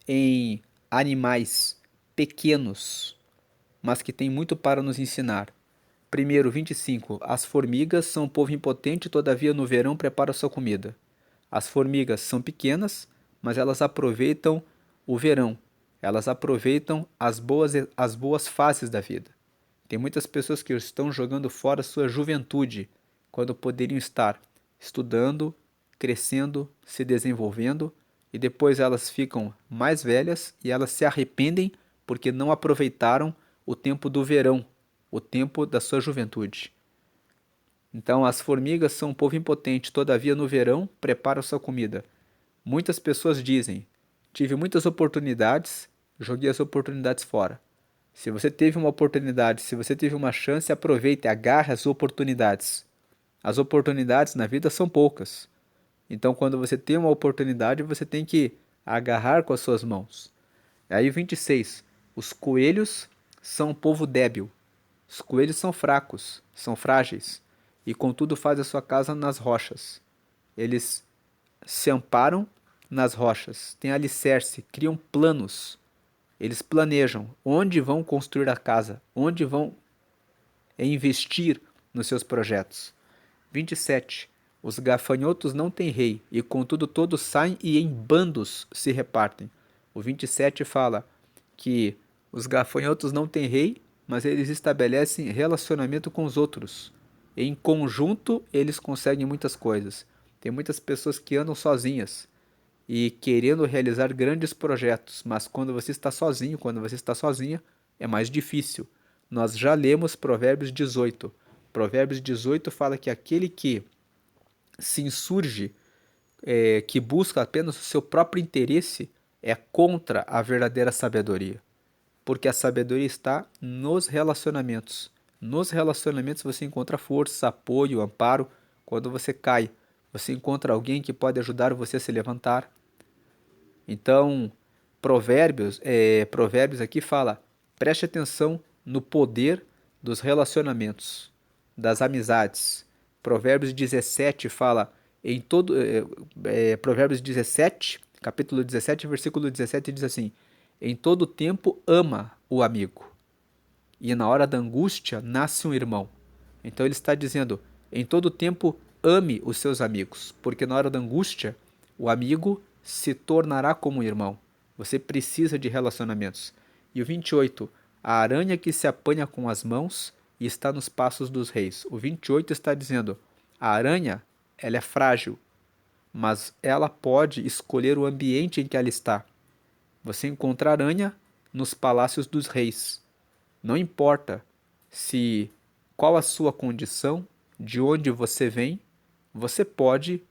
em animais pequenos, mas que têm muito para nos ensinar. Primeiro, 25. As formigas são um povo impotente, todavia no verão prepara sua comida. As formigas são pequenas, mas elas aproveitam o verão. Elas aproveitam as boas fases da vida. Tem muitas pessoas que estão jogando fora sua juventude, quando poderiam estar estudando, crescendo, se desenvolvendo, e depois elas ficam mais velhas e elas se arrependem porque não aproveitaram o tempo do verão, o tempo da sua juventude. Então, as formigas são um povo impotente, todavia no verão preparam sua comida. Muitas pessoas dizem: tive muitas oportunidades, joguei as oportunidades fora. Se você teve uma oportunidade, se você teve uma chance, aproveite, agarre as oportunidades. As oportunidades na vida são poucas. Então, quando você tem uma oportunidade, você tem que agarrar com as suas mãos. Aí, 26. Os coelhos são um povo débil. Os coelhos são fracos, são frágeis, e contudo fazem a sua casa nas rochas. Eles se amparam nas rochas, têm alicerce, criam planos. Eles planejam onde vão construir a casa, onde vão investir nos seus projetos. 27. Os gafanhotos não têm rei, e contudo todos saem e em bandos se repartem. O 27 fala que os gafanhotos não têm rei, mas eles estabelecem relacionamento com os outros. Em conjunto, eles conseguem muitas coisas. Tem muitas pessoas que andam sozinhas e querendo realizar grandes projetos, mas quando você está sozinho, quando você está sozinha, é mais difícil. Nós já lemos Provérbios 18. Provérbios 18 fala que aquele que se insurge, que busca apenas o seu próprio interesse, é contra a verdadeira sabedoria. Porque a sabedoria está nos relacionamentos. Nos relacionamentos você encontra força, apoio, amparo. Quando você cai, você encontra alguém que pode ajudar você a se levantar. Então, Provérbios aqui fala: preste atenção no poder dos relacionamentos, das amizades. Provérbios 17 fala em todo. Provérbios 17, capítulo 17, versículo 17 diz assim: em todo tempo ama o amigo, e na hora da angústia nasce um irmão. Então ele está dizendo: em todo tempo ame os seus amigos, porque na hora da angústia o amigo se tornará como um irmão. Você precisa de relacionamentos. E o 28, a aranha que se apanha com as mãos e está nos passos dos reis. O 28 está dizendo, a aranha, ela é frágil, mas ela pode escolher o ambiente em que ela está. Você encontra aranha nos palácios dos reis. Não importa se qual a sua condição, de onde você vem, você pode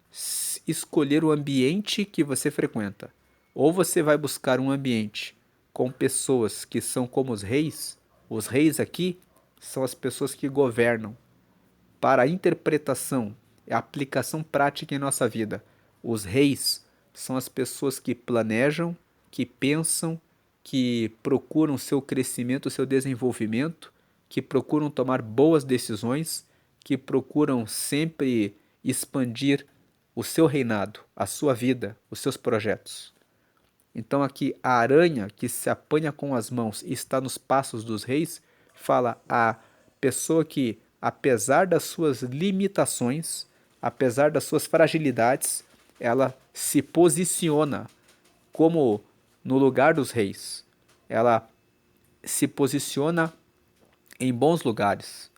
escolher o ambiente que você frequenta. Ou você vai buscar um ambiente com pessoas que são como os reis aqui são as pessoas que governam. Para a interpretação e aplicação prática em nossa vida, os reis são as pessoas que planejam, que pensam, que procuram seu crescimento, seu desenvolvimento, que procuram tomar boas decisões, que procuram sempre expandir o seu reinado, a sua vida, os seus projetos. Então aqui a aranha que se apanha com as mãos e está nos passos dos reis, fala a pessoa que, apesar das suas limitações, apesar das suas fragilidades, ela se posiciona como no lugar dos reis. Ela se posiciona em bons lugares.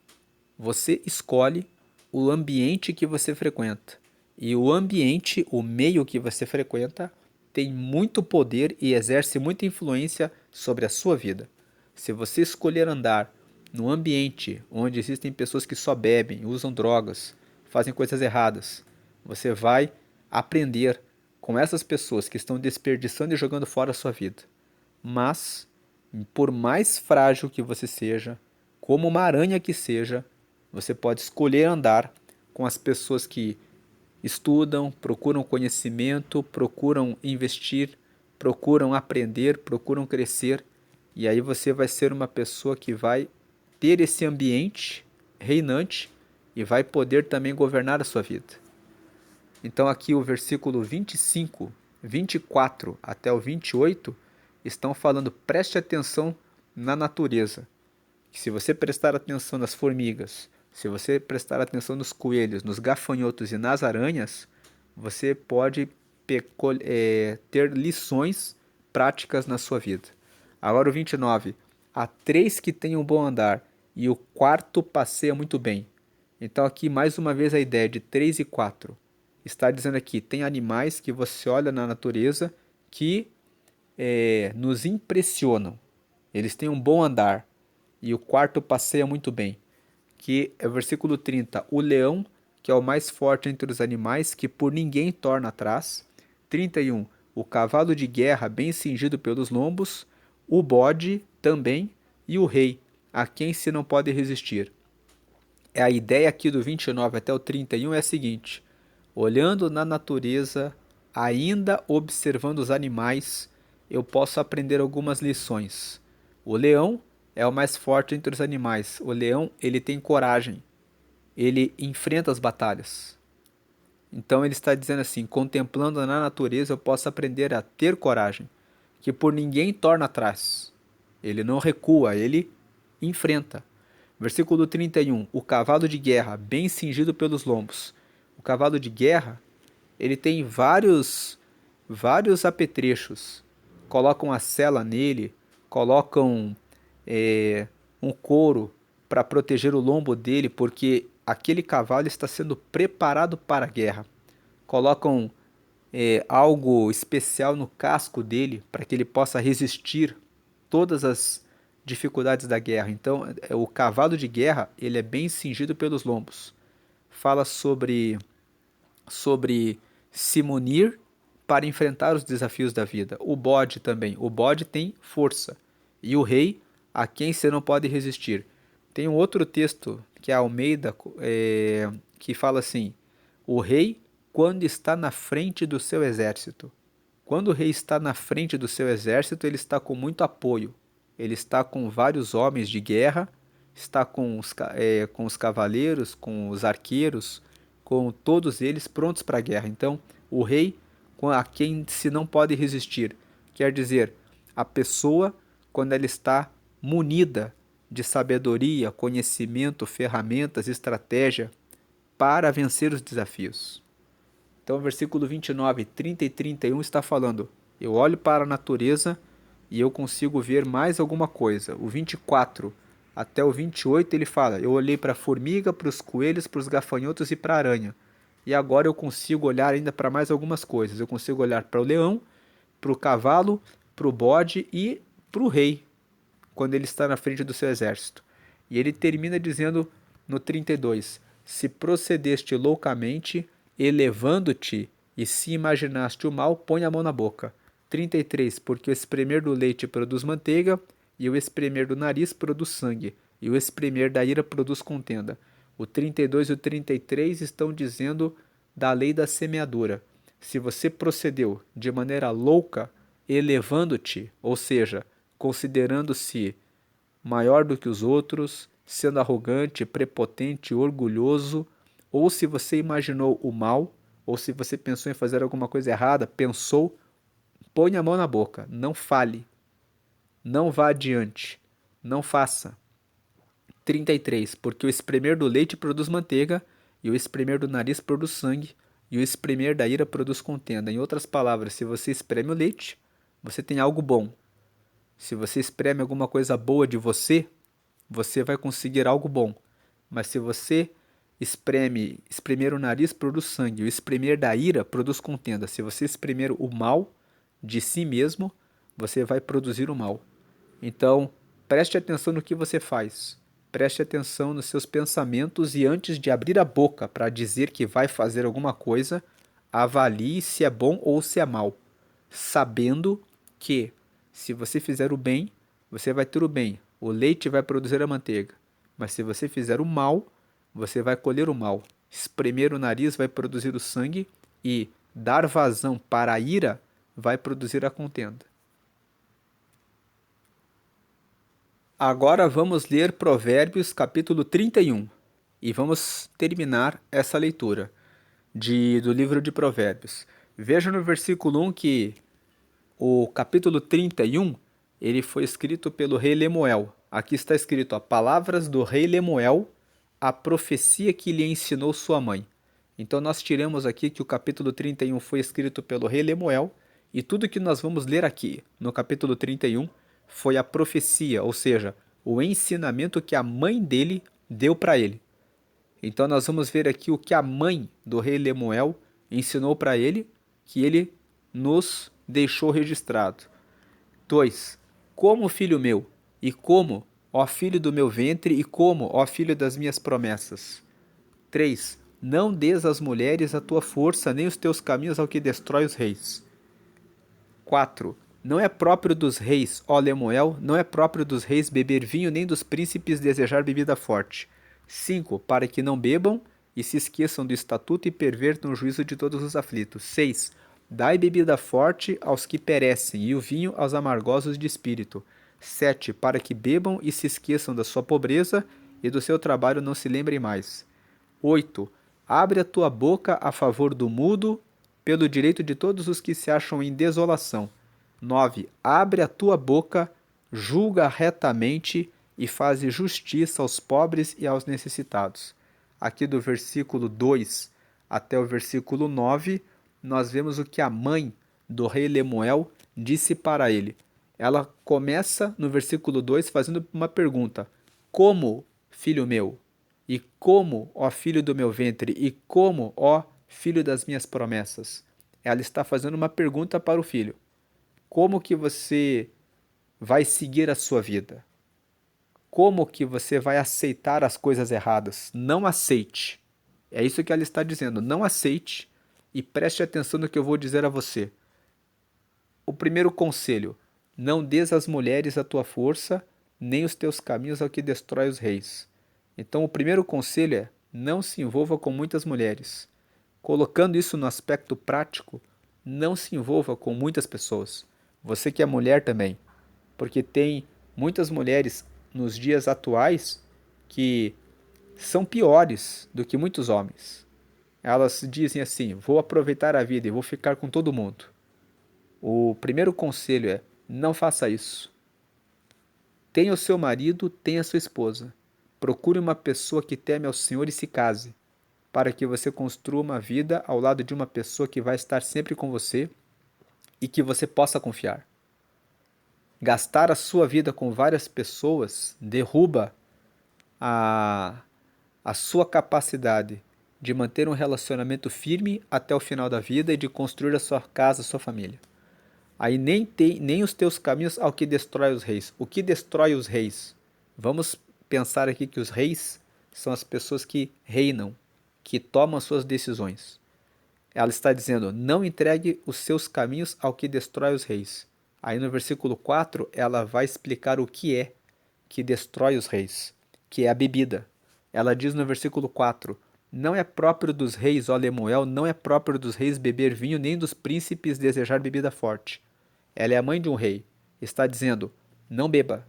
Você escolhe o ambiente que você frequenta. E o ambiente, o meio que você frequenta, tem muito poder e exerce muita influência sobre a sua vida. Se você escolher andar num ambiente onde existem pessoas que só bebem, usam drogas, fazem coisas erradas, você vai aprender com essas pessoas que estão desperdiçando e jogando fora a sua vida. Mas, por mais frágil que você seja, como uma aranha que seja, você pode escolher andar com as pessoas que estudam, procuram conhecimento, procuram investir, procuram aprender, procuram crescer, e aí você vai ser uma pessoa que vai ter esse ambiente reinante e vai poder também governar a sua vida. Então aqui o versículo 25, 24 até o 28 estão falando, preste atenção na natureza. Que se você prestar atenção nas formigas, se você prestar atenção nos coelhos, nos gafanhotos e nas aranhas, você pode ter lições práticas na sua vida. Agora o 29. Há três que têm um bom andar, e o quarto passeia muito bem. Então aqui mais uma vez a ideia de 3 e 4. Está dizendo aqui, tem animais que você olha na natureza que nos impressionam. Eles têm um bom andar, e o quarto passeia muito bem. Que é o versículo 30, o leão, que é o mais forte entre os animais, que por ninguém torna atrás. 31, o cavalo de guerra bem cingido pelos lombos, o bode também, e o rei, a quem se não pode resistir. A ideia aqui do 29 até o 31 é a seguinte, olhando na natureza, ainda observando os animais, eu posso aprender algumas lições. O leão é o mais forte entre os animais. O leão, ele tem coragem. Ele enfrenta as batalhas. Então ele está dizendo assim, contemplando na natureza eu posso aprender a ter coragem, que por ninguém torna atrás. Ele não recua, ele enfrenta. Versículo 31, o cavalo de guerra, bem cingido pelos lombos. O cavalo de guerra, ele tem vários apetrechos. Colocam a sela nele, colocam um couro para proteger o lombo dele, porque aquele cavalo está sendo preparado para a guerra. Colocam algo especial no casco dele para que ele possa resistir todas as dificuldades da guerra. Então, o cavalo de guerra ele é bem cingido pelos lombos. Fala sobre se munir para enfrentar os desafios da vida. O bode também. O bode tem força. E o rei, a quem você não pode resistir. Tem um outro texto, que é Almeida, que fala assim, o rei, quando está na frente do seu exército. Quando o rei está na frente do seu exército, ele está com muito apoio. Ele está com vários homens de guerra, está com os cavaleiros, com os arqueiros, com todos eles prontos para a guerra. Então, o rei, a quem se não pode resistir, quer dizer, a pessoa, quando ela está munida de sabedoria, conhecimento, ferramentas, estratégia para vencer os desafios. Então, o versículo 29, 30 e 31 está falando, eu olho para a natureza e eu consigo ver mais alguma coisa. O 24, até o 28 ele fala: eu olhei para a formiga, para os coelhos, para os gafanhotos e para a aranha. E agora eu consigo olhar ainda para mais algumas coisas. Eu consigo olhar para o leão, para o cavalo, para o bode e para o rei, quando ele está na frente do seu exército. E ele termina dizendo no 32: se procedeste loucamente, elevando-te, e se imaginaste o mal, põe a mão na boca. 33: porque o espremer do leite produz manteiga, e o espremer do nariz produz sangue, e o espremer da ira produz contenda. O 32 e o 33 estão dizendo da lei da semeadura. Se você procedeu de maneira louca, elevando-te, ou seja, considerando-se maior do que os outros, sendo arrogante, prepotente, orgulhoso, ou se você imaginou o mal, ou se você pensou em fazer alguma coisa errada, pensou, põe a mão na boca, não fale, não vá adiante, não faça. 33. Porque o espremer do leite produz manteiga, e o espremer do nariz produz sangue, e o espremer da ira produz contenda. Em outras palavras, se você espreme o leite, você tem algo bom. Se você espreme alguma coisa boa de você, você vai conseguir algo bom. Mas se você espremer o nariz, produz sangue. O espremer da ira produz contenda. Se você espremer o mal de si mesmo, você vai produzir o mal. Então, preste atenção no que você faz. Preste atenção nos seus pensamentos e antes de abrir a boca para dizer que vai fazer alguma coisa, avalie se é bom ou se é mal, sabendo que se você fizer o bem, você vai ter o bem. O leite vai produzir a manteiga. Mas se você fizer o mal, você vai colher o mal. Espremer o nariz vai produzir o sangue e dar vazão para a ira vai produzir a contenda. Agora vamos ler Provérbios capítulo 31 e vamos terminar essa leitura do livro de Provérbios. Veja no versículo 1 que o capítulo 31 ele foi escrito pelo rei Lemuel. Aqui está escrito: palavras do rei Lemuel, a profecia que lhe ensinou sua mãe. Então nós tiramos aqui que o capítulo 31 foi escrito pelo rei Lemuel e tudo que nós vamos ler aqui no capítulo 31 foi a profecia, ou seja, o ensinamento que a mãe dele deu para ele. Então nós vamos ver aqui o que a mãe do rei Lemuel ensinou para ele, que ele nos deixou registrado. 2. Como, filho meu, e como, ó filho do meu ventre, e como, ó filho das minhas promessas. 3. Não des às mulheres a tua força, nem os teus caminhos ao que destrói os reis. 4. Não é próprio dos reis, ó Lemuel, não é próprio dos reis beber vinho, nem dos príncipes desejar bebida forte. 5. Para que não bebam e se esqueçam do estatuto e pervertam o juízo de todos os aflitos. 6. Dai bebida forte aos que perecem, e o vinho aos amargosos de espírito. 7. Para que bebam e se esqueçam da sua pobreza, e do seu trabalho não se lembrem mais. 8. Abre a tua boca a favor do mudo, pelo direito de todos os que se acham em desolação. 9. Abre a tua boca, julga retamente e faze justiça aos pobres e aos necessitados. Aqui do versículo 2 até o versículo 9, nós vemos o que a mãe do rei Lemuel disse para ele. Ela começa no versículo 2 fazendo uma pergunta: como, filho meu? E como, ó filho do meu ventre? E como, ó filho das minhas promessas? Ela está fazendo uma pergunta para o filho. Como que você vai seguir a sua vida? Como que você vai aceitar as coisas erradas? Não aceite. É isso que ela está dizendo. Não aceite e preste atenção no que eu vou dizer a você. O primeiro conselho: não des às mulheres a tua força, nem os teus caminhos ao que destrói os reis. Então, o primeiro conselho é: não se envolva com muitas mulheres. Colocando isso no aspecto prático, não se envolva com muitas pessoas. Você que é mulher também, porque tem muitas mulheres nos dias atuais que são piores do que muitos homens. Elas dizem assim: vou aproveitar a vida e vou ficar com todo mundo. O primeiro conselho é: não faça isso. Tenha o seu marido, tenha a sua esposa. Procure uma pessoa que teme ao Senhor e se case, para que você construa uma vida ao lado de uma pessoa que vai estar sempre com você e que você possa confiar. Gastar a sua vida com várias pessoas derruba a, a sua capacidade de manter um relacionamento firme até o final da vida e de construir a sua casa, a sua família. Aí nem os teus caminhos ao que destrói os reis. O que destrói os reis? Vamos pensar aqui que os reis são as pessoas que reinam, que tomam as suas decisões. Ela está dizendo, não entregue os seus caminhos ao que destrói os reis. Aí no versículo 4, ela vai explicar o que é que destrói os reis, que é a bebida. Ela diz no versículo 4, não é próprio dos reis, ó Lemuel, não é próprio dos reis beber vinho, nem dos príncipes desejar bebida forte. Ela é a mãe de um rei. Está dizendo, não beba.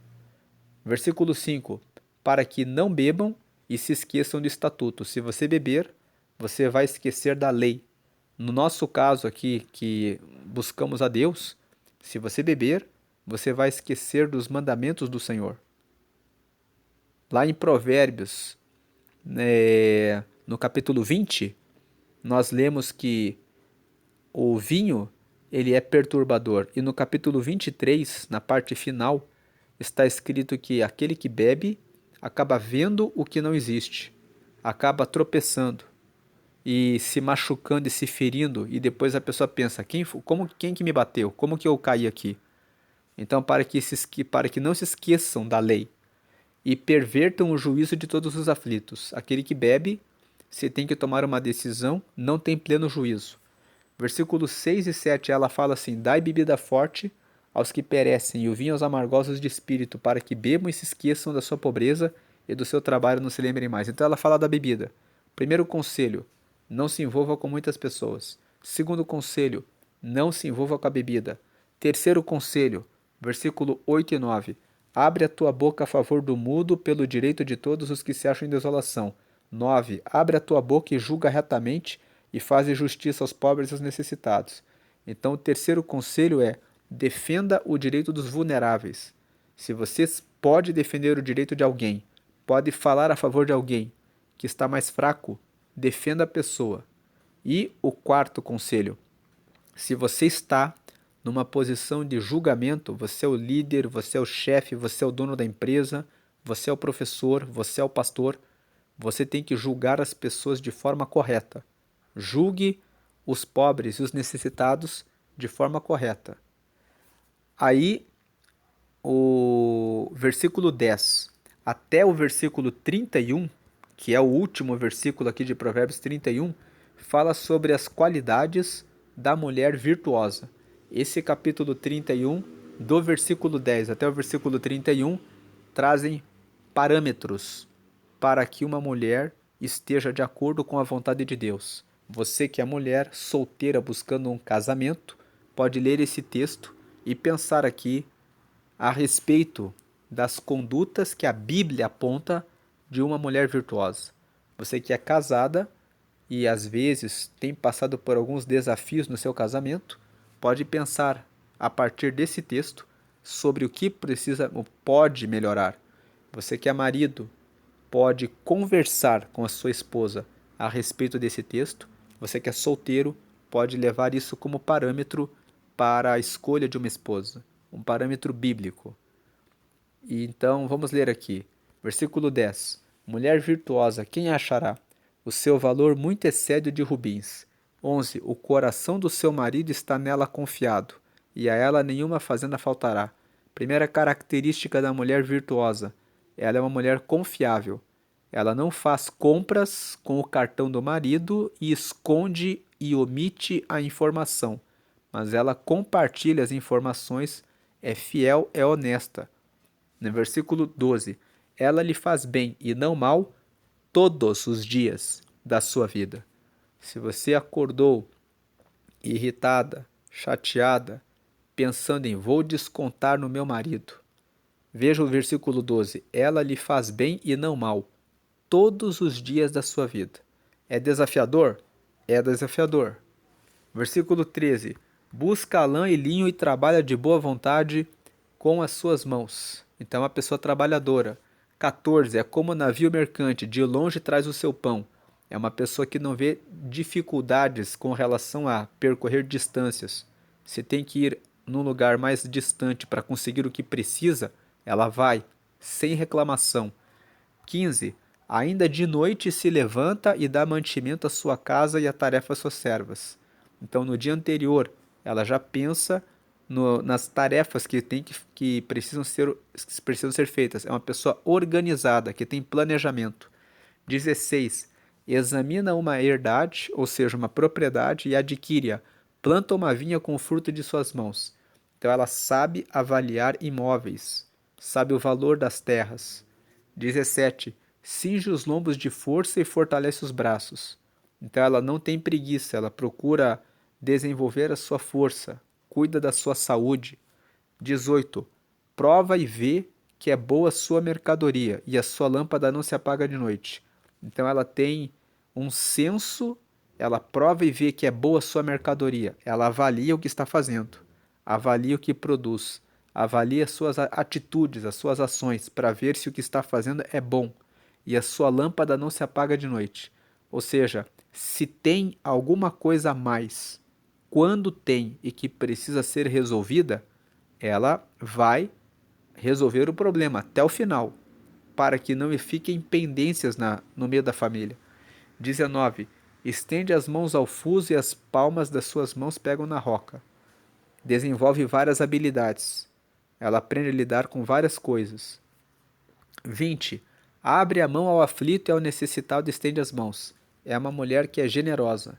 Versículo 5, para que não bebam e se esqueçam do estatuto. Se você beber, você vai esquecer da lei. No nosso caso aqui, que buscamos a Deus, se você beber, você vai esquecer dos mandamentos do Senhor. Lá em Provérbios, no capítulo 20, nós lemos que o vinho ele é perturbador. E no capítulo 23, na parte final, está escrito que aquele que bebe acaba vendo o que não existe, acaba tropeçando e se machucando e se ferindo, e depois a pessoa pensa, quem que me bateu? Como que eu caí aqui? Então, para que não se esqueçam da lei e pervertam o juízo de todos os aflitos, aquele que bebe, se tem que tomar uma decisão, não tem pleno juízo. Versículos 6 e 7, ela fala assim, dai bebida forte aos que perecem, e o vinho aos amargosos de espírito, para que bebam e se esqueçam da sua pobreza e do seu trabalho não se lembrem mais. Então ela fala da bebida. Primeiro conselho, não se envolva com muitas pessoas. Segundo conselho, não se envolva com a bebida. Terceiro conselho, versículo 8 e 9. Abre a tua boca a favor do mudo, pelo direito de todos os que se acham em desolação. 9. Abre a tua boca e julga retamente, e faze justiça aos pobres e aos necessitados. Então, o terceiro conselho é, defenda o direito dos vulneráveis. Se você pode defender o direito de alguém, pode falar a favor de alguém que está mais fraco, defenda a pessoa. E o quarto conselho, se você está numa posição de julgamento, você é o líder, você é o chefe, você é o dono da empresa, você é o professor, você é o pastor, você tem que julgar as pessoas de forma correta. Julgue os pobres e os necessitados de forma correta. Aí, o versículo 10 até o versículo 31, que é o último versículo aqui de Provérbios 31, fala sobre as qualidades da mulher virtuosa. Esse capítulo 31, do versículo 10 até o versículo 31, trazem parâmetros para que uma mulher esteja de acordo com a vontade de Deus. Você que é mulher solteira buscando um casamento, pode ler esse texto e pensar aqui a respeito das condutas que a Bíblia aponta de uma mulher virtuosa. Você que é casada e às vezes tem passado por alguns desafios no seu casamento, pode pensar a partir desse texto sobre o que pode melhorar. Você que é marido, pode conversar com a sua esposa a respeito desse texto. Você que é solteiro, pode levar isso como parâmetro para a escolha de uma esposa, um parâmetro bíblico. E então, vamos ler aqui. Versículo 10. Mulher virtuosa, quem a achará? O seu valor muito excede o de rubins. 11. O coração do seu marido está nela confiado, e a ela nenhuma fazenda faltará. Primeira característica da mulher virtuosa. Ela é uma mulher confiável. Ela não faz compras com o cartão do marido e esconde e omite a informação, mas ela compartilha as informações, é fiel, é honesta. No versículo 12, ela lhe faz bem e não mal todos os dias da sua vida. Se você acordou irritada, chateada, pensando em vou descontar no meu marido, veja o versículo 12, ela lhe faz bem e não mal todos os dias da sua vida. É desafiador? É desafiador. Versículo 13. Busca lã e linho e trabalha de boa vontade com as suas mãos. Então, é uma pessoa trabalhadora. 14. É como navio mercante, de longe traz o seu pão. É uma pessoa que não vê dificuldades com relação a percorrer distâncias. Se tem que ir num lugar mais distante para conseguir o que precisa, ela vai, sem reclamação. 15. Ainda de noite se levanta e dá mantimento à sua casa e à tarefa às suas servas. Então, no dia anterior, ela já pensa nas tarefas que precisam ser feitas. É uma pessoa organizada, que tem planejamento. 16. Examina uma herdade, ou seja, uma propriedade, e adquire-a. Planta uma vinha com o fruto de suas mãos. Então, ela sabe avaliar imóveis, sabe o valor das terras. 17. Cinge os lombos de força e fortalece os braços. Então ela não tem preguiça, ela procura desenvolver a sua força, cuida da sua saúde. 18. Prova e vê que é boa a sua mercadoria e a sua lâmpada não se apaga de noite. Então ela tem um senso, ela prova e vê que é boa a sua mercadoria, ela avalia o que está fazendo, avalia o que produz, avalia as suas atitudes, as suas ações, para ver se o que está fazendo é bom e a sua lâmpada não se apaga de noite. Ou seja, se tem alguma coisa a mais, quando tem e que precisa ser resolvida, ela vai resolver o problema até o final, para que não fiquem pendências no meio da família. 19. Estende as mãos ao fuso e as palmas das suas mãos pegam na roca. Desenvolve várias habilidades. Ela aprende a lidar com várias coisas. 20. Abre a mão ao aflito e ao necessitado estende as mãos. É uma mulher que é generosa.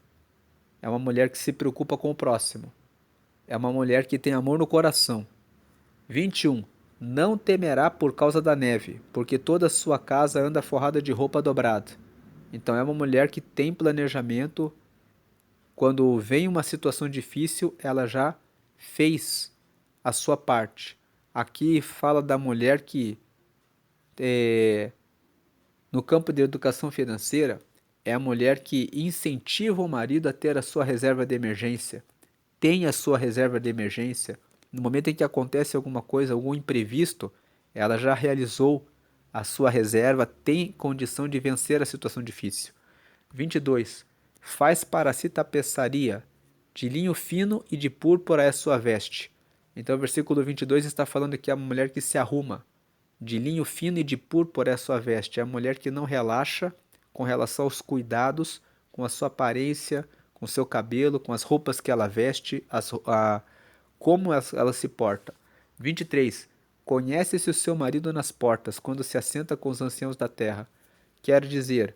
É uma mulher que se preocupa com o próximo. É uma mulher que tem amor no coração. 21. Não temerá por causa da neve, porque toda a sua casa anda forrada de roupa dobrada. Então é uma mulher que tem planejamento. Quando vem uma situação difícil, ela já fez a sua parte. Aqui fala da mulher que, no campo de educação financeira, é a mulher que incentiva o marido a ter a sua reserva de emergência. Tem a sua reserva de emergência. No momento em que acontece alguma coisa, algum imprevisto, ela já realizou a sua reserva, tem condição de vencer a situação difícil. 22. Faz para si tapeçaria de linho fino e de púrpura é sua veste. Então o versículo 22 está falando que é a mulher que se arruma. De linho fino e de púrpura é sua veste. É a mulher que não relaxa com relação aos cuidados com a sua aparência, com o seu cabelo, com as roupas que ela veste, como ela se porta. 23. Conhece-se o seu marido nas portas, quando se assenta com os anciãos da terra. Quer dizer,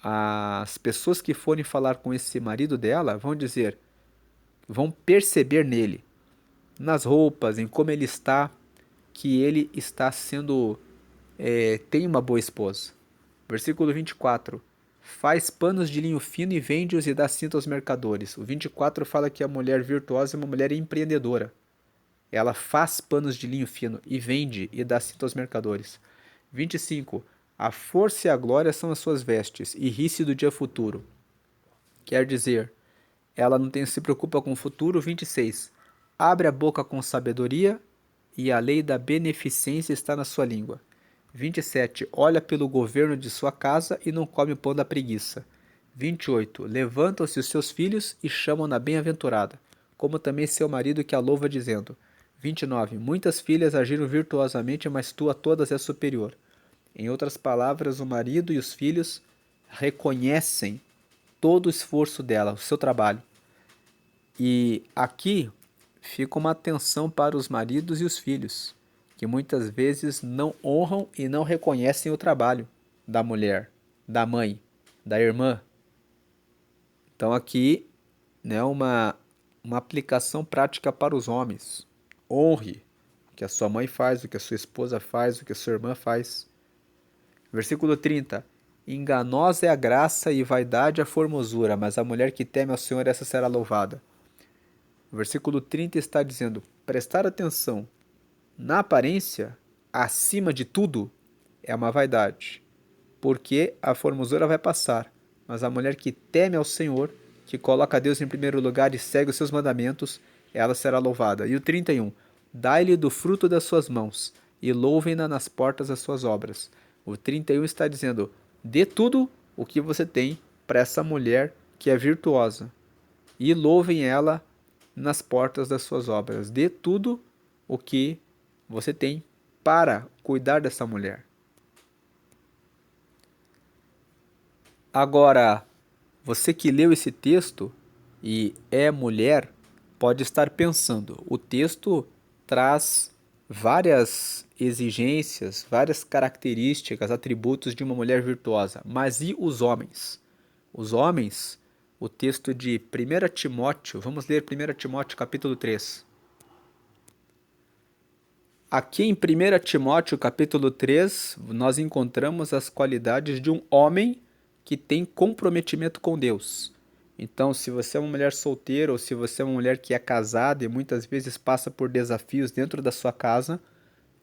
as pessoas que forem falar com esse marido dela vão perceber nele, nas roupas, em como ele está, que ele está sendo, tem uma boa esposa. Versículo 24. Faz panos de linho fino e vende-os e dá cinto aos mercadores. O 24 fala que a mulher virtuosa é uma mulher empreendedora. Ela faz panos de linho fino e vende e dá cinto aos mercadores. 25. A força e a glória são as suas vestes, e ri-se do dia futuro. Quer dizer, ela não se preocupa com o futuro. 26. Abre a boca com sabedoria, e a lei da beneficência está na sua língua. 27. Olha pelo governo de sua casa e não come o pão da preguiça. 28. Levantam-se os seus filhos e chamam-na bem-aventurada, como também seu marido que a louva dizendo. 29. Muitas filhas agiram virtuosamente, mas tu a todas és superior. Em outras palavras, o marido e os filhos reconhecem todo o esforço dela, o seu trabalho. E aqui fica uma atenção para os maridos e os filhos, que muitas vezes não honram e não reconhecem o trabalho da mulher, da mãe, da irmã. Então aqui, né, uma aplicação prática para os homens. Honre o que a sua mãe faz, o que a sua esposa faz, o que a sua irmã faz. Versículo 30. Enganosa é a graça e vaidade a formosura, mas a mulher que teme ao Senhor, essa será louvada. O versículo 30 está dizendo, prestar atenção na aparência, acima de tudo, é uma vaidade, porque a formosura vai passar, mas a mulher que teme ao Senhor, que coloca Deus em primeiro lugar e segue os seus mandamentos, ela será louvada. E o 31, dai-lhe do fruto das suas mãos, e louvem-na nas portas das suas obras. O 31 está dizendo, dê tudo o que você tem para essa mulher que é virtuosa, e louvem ela nas portas das suas obras. Dê tudo o que você tem para cuidar dessa mulher. Agora, você que leu esse texto e é mulher, pode estar pensando, o texto traz várias exigências, várias características, atributos de uma mulher virtuosa, mas e os homens? Os homens, o texto de 1 Timóteo, vamos ler 1 Timóteo capítulo 3. Aqui em 1 Timóteo capítulo 3, nós encontramos as qualidades de um homem que tem comprometimento com Deus. Então, se você é uma mulher solteira ou se você é uma mulher que é casada e muitas vezes passa por desafios dentro da sua casa,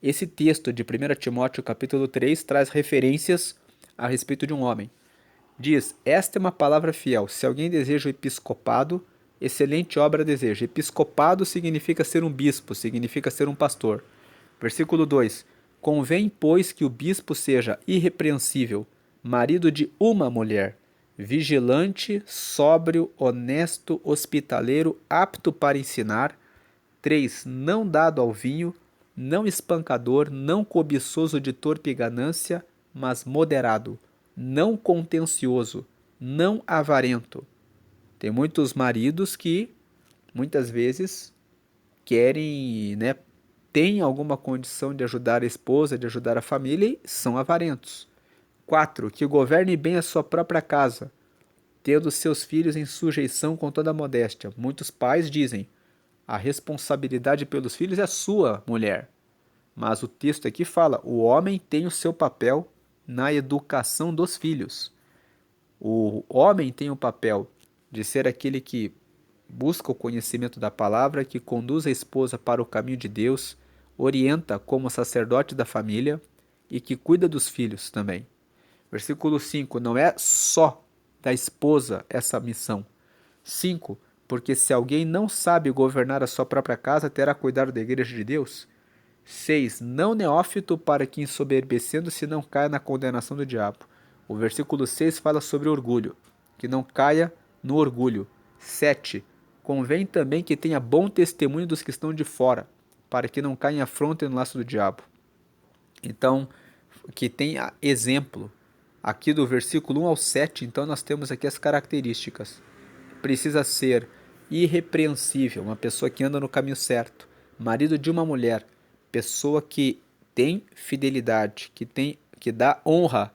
esse texto de 1 Timóteo capítulo 3 traz referências a respeito de um homem. Diz: esta é uma palavra fiel. Se alguém deseja o episcopado, excelente obra deseja. Episcopado significa ser um bispo, significa ser um pastor. Versículo 2: convém, pois, que o bispo seja irrepreensível, marido de uma mulher, vigilante, sóbrio, honesto, hospitaleiro, apto para ensinar. 3. Não dado ao vinho, não espancador, não cobiçoso de torpe ganância, mas moderado, não contencioso, não avarento. Tem muitos maridos que muitas vezes querem, né, têm alguma condição de ajudar a esposa, de ajudar a família e são avarentos. 4. Que governe bem a sua própria casa, tendo seus filhos em sujeição com toda a modéstia. Muitos pais dizem: a responsabilidade pelos filhos é sua, mulher. Mas o texto aqui fala: o homem tem o seu papel na educação dos filhos. O homem tem o papel de ser aquele que busca o conhecimento da palavra, que conduz a esposa para o caminho de Deus, orienta como sacerdote da família e que cuida dos filhos também. Versículo 5: não é só da esposa essa missão. 5. Porque se alguém não sabe governar a sua própria casa, terá cuidado da igreja de Deus. 6. Não neófito para que ensoberbecendo-se não caia na condenação do diabo. O versículo 6 fala sobre orgulho, que não caia no orgulho. 7. Convém também que tenha bom testemunho dos que estão de fora, para que não caia em afronta e no laço do diabo. Então, que tenha exemplo. Aqui do versículo 1 ao 7, então nós temos aqui as características. Precisa ser irrepreensível, uma pessoa que anda no caminho certo, marido de uma mulher, pessoa que tem fidelidade, que dá honra,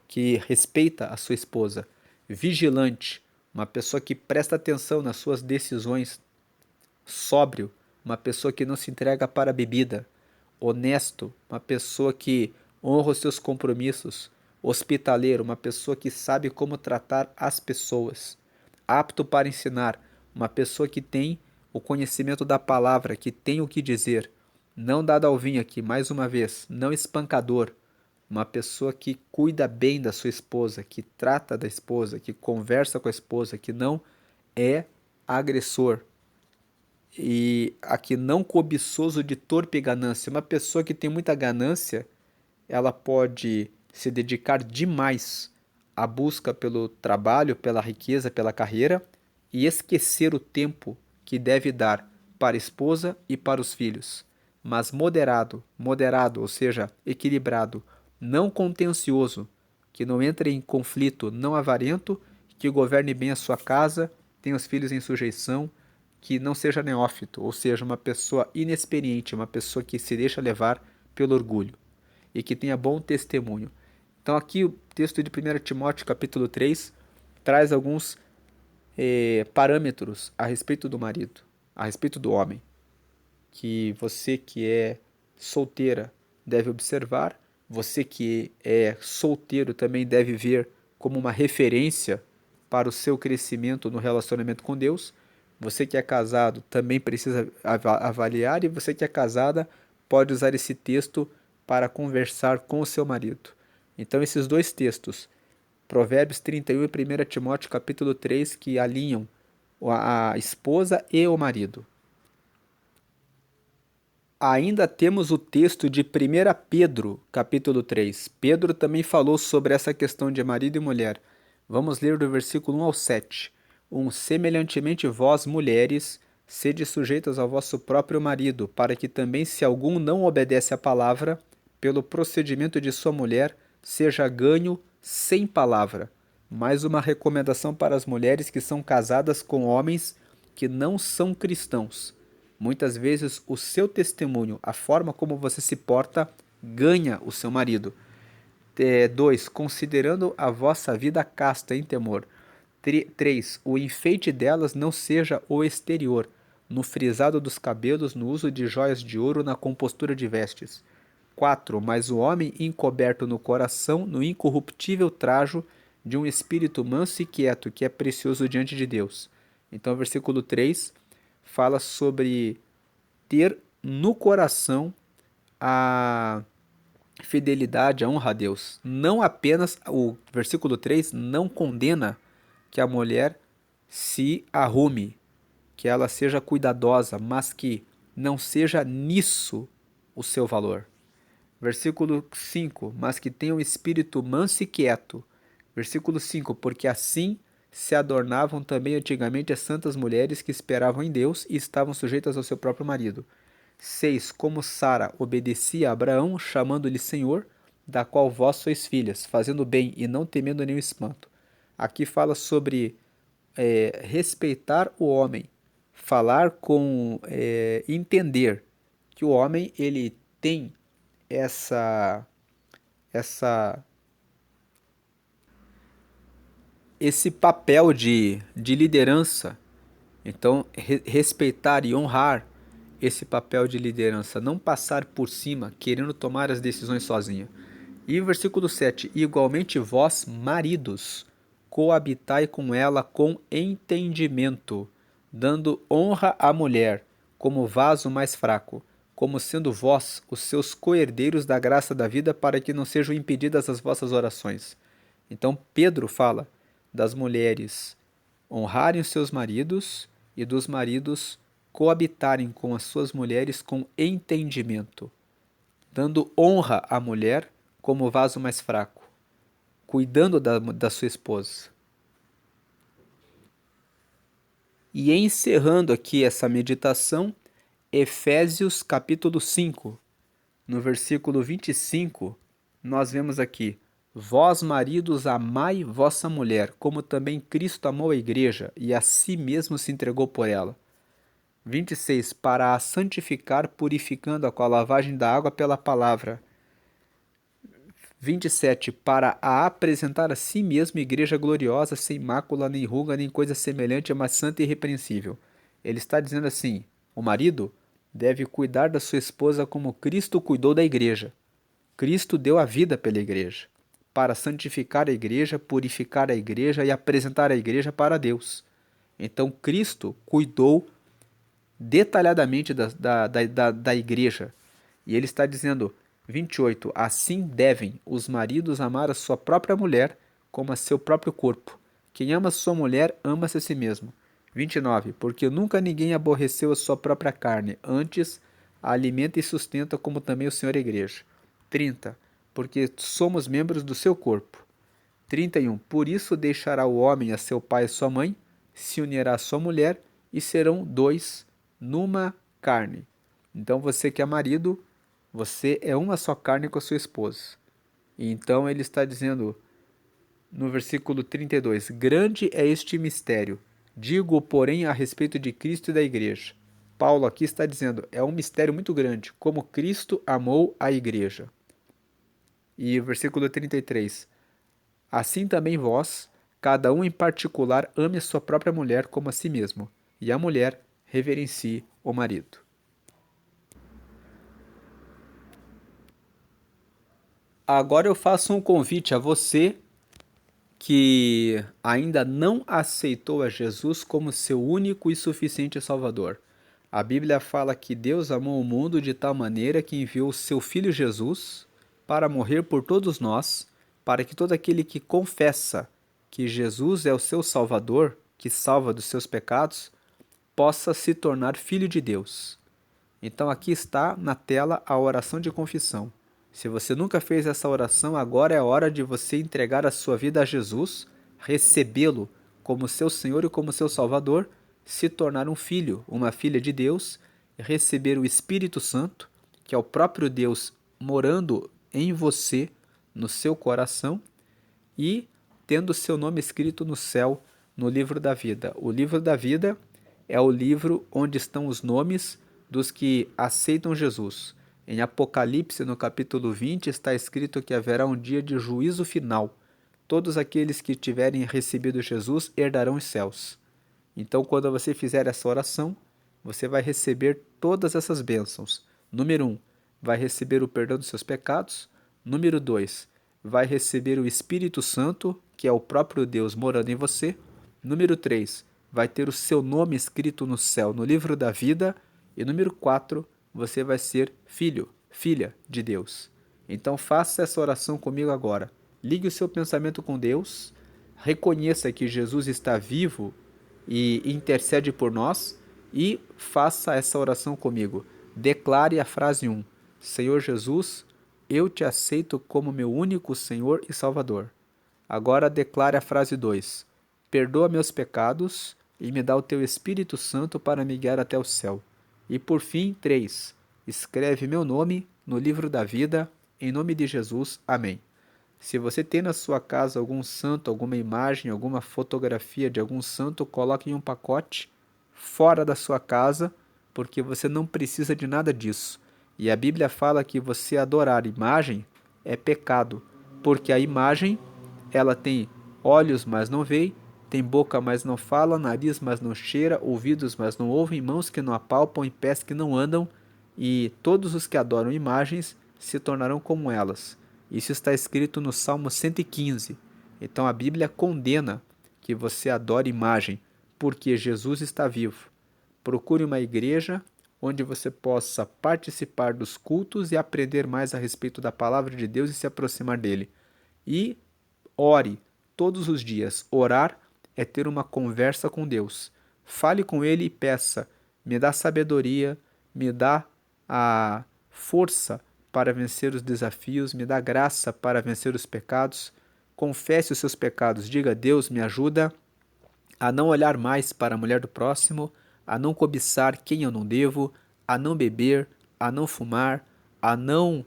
que respeita a sua esposa, vigilante, uma pessoa que presta atenção nas suas decisões, sóbrio, uma pessoa que não se entrega para a bebida, honesto, uma pessoa que honra os seus compromissos, hospitaleiro, uma pessoa que sabe como tratar as pessoas, apto para ensinar, uma pessoa que tem o conhecimento da palavra, que tem o que dizer, não dado ao vinho aqui, mais uma vez, não espancador, uma pessoa que cuida bem da sua esposa, que trata da esposa, que conversa com a esposa, que não é agressor. E aqui não cobiçoso de torpe ganância. Uma pessoa que tem muita ganância, ela pode se dedicar demais à busca pelo trabalho, pela riqueza, pela carreira e esquecer o tempo que deve dar para a esposa e para os filhos. Mas moderado, ou seja, equilibrado, não contencioso, que não entre em conflito, não avarento, que governe bem a sua casa, tenha os filhos em sujeição, que não seja neófito, ou seja, uma pessoa inexperiente, uma pessoa que se deixa levar pelo orgulho e que tenha bom testemunho. Então aqui o texto de 1 Timóteo capítulo 3 traz alguns parâmetros a respeito do marido, a respeito do homem, que você que é solteira deve observar, você que é solteiro também deve ver como uma referência para o seu crescimento no relacionamento com Deus. Você que é casado também precisa avaliar e você que é casada pode usar esse texto para conversar com o seu marido. Então esses dois textos, Provérbios 31 e 1 Timóteo capítulo 3, que alinham a esposa e o marido. Ainda temos o texto de 1 Pedro, capítulo 3. Pedro também falou sobre essa questão de marido e mulher. Vamos ler do versículo 1 ao 7. Semelhantemente vós, mulheres, sede sujeitas ao vosso próprio marido, para que também, se algum não obedece à palavra, pelo procedimento de sua mulher, seja ganho sem palavra, Mais uma recomendação para as mulheres que são casadas com homens que não são cristãos. Muitas vezes o seu testemunho, a forma como você se porta, ganha o seu marido. 2. Considerando a vossa vida casta em temor. 3. O enfeite delas não seja o exterior, no frisado dos cabelos, no uso de joias de ouro, na compostura de vestes. 4. Mas o homem encoberto no coração, no incorruptível trajo de um espírito manso e quieto, que é precioso diante de Deus. Então, o versículo 3 fala sobre ter no coração a fidelidade, a honra a Deus. Não apenas, o versículo 3 não condena que a mulher se arrume, que ela seja cuidadosa, mas que não seja nisso o seu valor. Versículo 5, mas que tenha um espírito manso e quieto. Versículo 5, porque assim se adornavam também antigamente as santas mulheres que esperavam em Deus e estavam sujeitas ao seu próprio marido. 6. Como Sara obedecia a Abraão, chamando-lhe Senhor, da qual vós sois filhas, fazendo bem e não temendo nenhum espanto. Aqui fala sobre respeitar o homem, falar com entender que o homem ele tem essa essa esse papel de liderança. Então, respeitar e honrar esse papel de liderança, não passar por cima, querendo tomar as decisões sozinha. E o versículo 7, igualmente vós, maridos, coabitai com ela com entendimento, dando honra à mulher, como vaso mais fraco, como sendo vós os seus coherdeiros da graça da vida, para que não sejam impedidas as vossas orações. Então Pedro fala das mulheres honrarem os seus maridos e dos maridos coabitarem com as suas mulheres com entendimento, dando honra à mulher como vaso mais fraco, cuidando da sua esposa. E encerrando aqui essa meditação, Efésios capítulo 5, no versículo 25, nós vemos aqui: Vós, maridos, amai vossa mulher, como também Cristo amou a igreja e a si mesmo se entregou por ela. 26. Para a santificar, purificando-a com a lavagem da água pela palavra. 27. Para a apresentar a si mesmo igreja gloriosa, sem mácula, nem ruga, nem coisa semelhante, mas santa e irrepreensível. Ele está dizendo assim: o marido deve cuidar da sua esposa como Cristo cuidou da igreja. Cristo deu a vida pela igreja, para santificar a igreja, purificar a igreja e apresentar a igreja para Deus. Então Cristo cuidou detalhadamente da igreja. E ele está dizendo, 28, assim devem os maridos amar a sua própria mulher como a seu próprio corpo. Quem ama sua mulher, ama-se a si mesmo. 29, porque nunca ninguém aborreceu a sua própria carne, antes a alimenta e sustenta, como também o Senhor a igreja. 30, porque somos membros do seu corpo. 31, por isso deixará o homem a seu pai e sua mãe, se unirá à sua mulher, e serão dois numa carne. Então você que é marido, você é uma só carne com a sua esposa. E então ele está dizendo no versículo 32, grande é este mistério, digo, porém, a respeito de Cristo e da igreja. Paulo aqui está dizendo, é um mistério muito grande, como Cristo amou a igreja. E o versículo 33, assim também vós, cada um em particular, ame a sua própria mulher como a si mesmo, e a mulher reverencie o marido. Agora eu faço um convite a você que ainda não aceitou a Jesus como seu único e suficiente Salvador. A Bíblia fala que Deus amou o mundo de tal maneira que enviou seu Filho Jesus para morrer por todos nós, para que todo aquele que confessa que Jesus é o seu Salvador, que salva dos seus pecados, possa se tornar filho de Deus. Então aqui está na tela a oração de confissão. Se você nunca fez essa oração, agora é a hora de você entregar a sua vida a Jesus, recebê-lo como seu Senhor e como seu Salvador, se tornar um filho, uma filha de Deus, receber o Espírito Santo, que é o próprio Deus morando em você, no seu coração, e tendo seu nome escrito no céu, no livro da vida. O livro da vida é o livro onde estão os nomes dos que aceitam Jesus. Em Apocalipse, no capítulo 20, está escrito que haverá um dia de juízo final. Todos aqueles que tiverem recebido Jesus herdarão os céus. Então, quando você fizer essa oração, você vai receber todas essas bênçãos. Número 1, vai receber o perdão dos seus pecados. Número 2, vai receber o Espírito Santo, que é o próprio Deus morando em você. Número 3, vai ter o seu nome escrito no céu, no livro da vida. E número 4, você vai ser filho, filha de Deus. Então faça essa oração comigo agora. Ligue o seu pensamento com Deus, reconheça que Jesus está vivo e intercede por nós e faça essa oração comigo. Declare a frase 1. Senhor Jesus, eu te aceito como meu único Senhor e Salvador. Agora declare a frase 2. Perdoa meus pecados e me dá o teu Espírito Santo para me guiar até o céu. E por fim, 3. Escreve meu nome no livro da vida, em nome de Jesus. Amém. Se você tem na sua casa algum santo, alguma imagem, alguma fotografia de algum santo, coloque em um pacote fora da sua casa, porque você não precisa de nada disso. E a Bíblia fala que você adorar imagem é pecado, porque a imagem, ela tem olhos, mas não vê, tem boca, mas não fala, nariz, mas não cheira, ouvidos, mas não ouvem, mãos que não apalpam e pés que não andam, e todos os que adoram imagens se tornarão como elas. Isso está escrito no Salmo 115. Então a Bíblia condena que você adore imagem, porque Jesus está vivo. Procure uma igreja onde você possa participar dos cultos e aprender mais a respeito da palavra de Deus e se aproximar dele. E ore todos os dias. Orar é ter uma conversa com Deus. Fale com ele e peça: me dá sabedoria, me dá a força para vencer os desafios, me dá graça para vencer os pecados. Confesse os seus pecados, diga: Deus, me ajuda a não olhar mais para a mulher do próximo, a não cobiçar quem eu não devo, a não beber, a não fumar, a não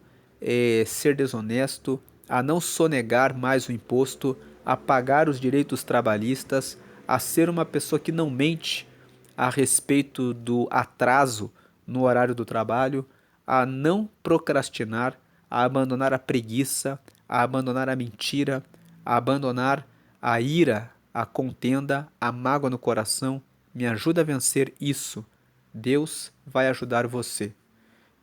ser desonesto, a não sonegar mais o imposto, a pagar os direitos trabalhistas, a ser uma pessoa que não mente a respeito do atraso no horário do trabalho, a não procrastinar, a abandonar a preguiça, a abandonar a mentira, a abandonar a ira, a contenda, a mágoa no coração. Me ajuda a vencer isso. Deus vai ajudar você.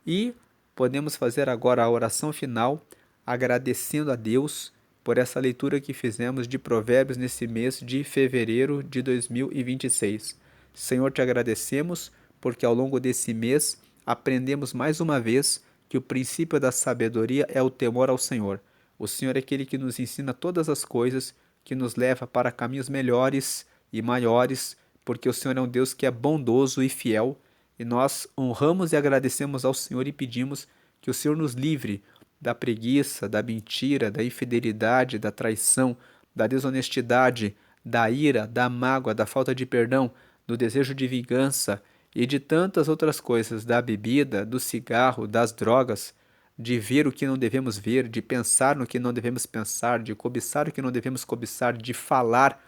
E podemos fazer agora a oração final, agradecendo a Deus por essa leitura que fizemos de Provérbios nesse mês de fevereiro de 2026. Senhor, te agradecemos porque ao longo desse mês aprendemos mais uma vez que o princípio da sabedoria é o temor ao Senhor. O Senhor é aquele que nos ensina todas as coisas, que nos leva para caminhos melhores e maiores, porque o Senhor é um Deus que é bondoso e fiel, e nós honramos e agradecemos ao Senhor e pedimos que o Senhor nos livre da preguiça, da mentira, da infidelidade, da traição, da desonestidade, da ira, da mágoa, da falta de perdão, do desejo de vingança e de tantas outras coisas, da bebida, do cigarro, das drogas, de ver o que não devemos ver, de pensar no que não devemos pensar, de cobiçar o que não devemos cobiçar, de falar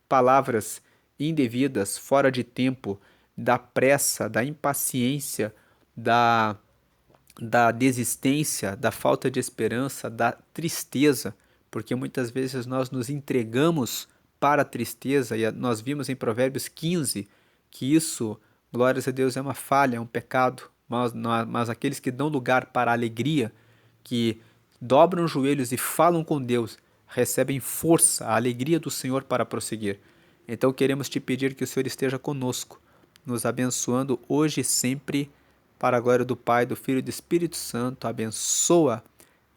palavras indevidas, fora de tempo, da pressa, da impaciência, da desistência, da falta de esperança, da tristeza, porque muitas vezes nós nos entregamos para a tristeza e nós vimos em Provérbios 15 que isso, glórias a Deus, é uma falha, é um pecado, mas aqueles que dão lugar para a alegria, que dobram os joelhos e falam com Deus, recebem força, a alegria do Senhor para prosseguir. Então queremos te pedir que o Senhor esteja conosco, nos abençoando hoje e sempre, para a glória do Pai, do Filho e do Espírito Santo. Abençoa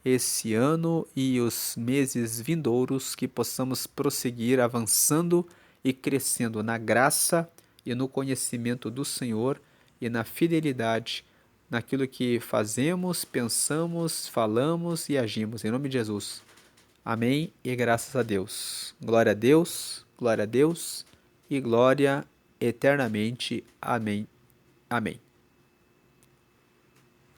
esse ano e os meses vindouros, que possamos prosseguir avançando e crescendo na graça e no conhecimento do Senhor e na fidelidade naquilo que fazemos, pensamos, falamos e agimos. Em nome de Jesus. Amém e graças a Deus. Glória a Deus e glória eternamente. Amém. Amém.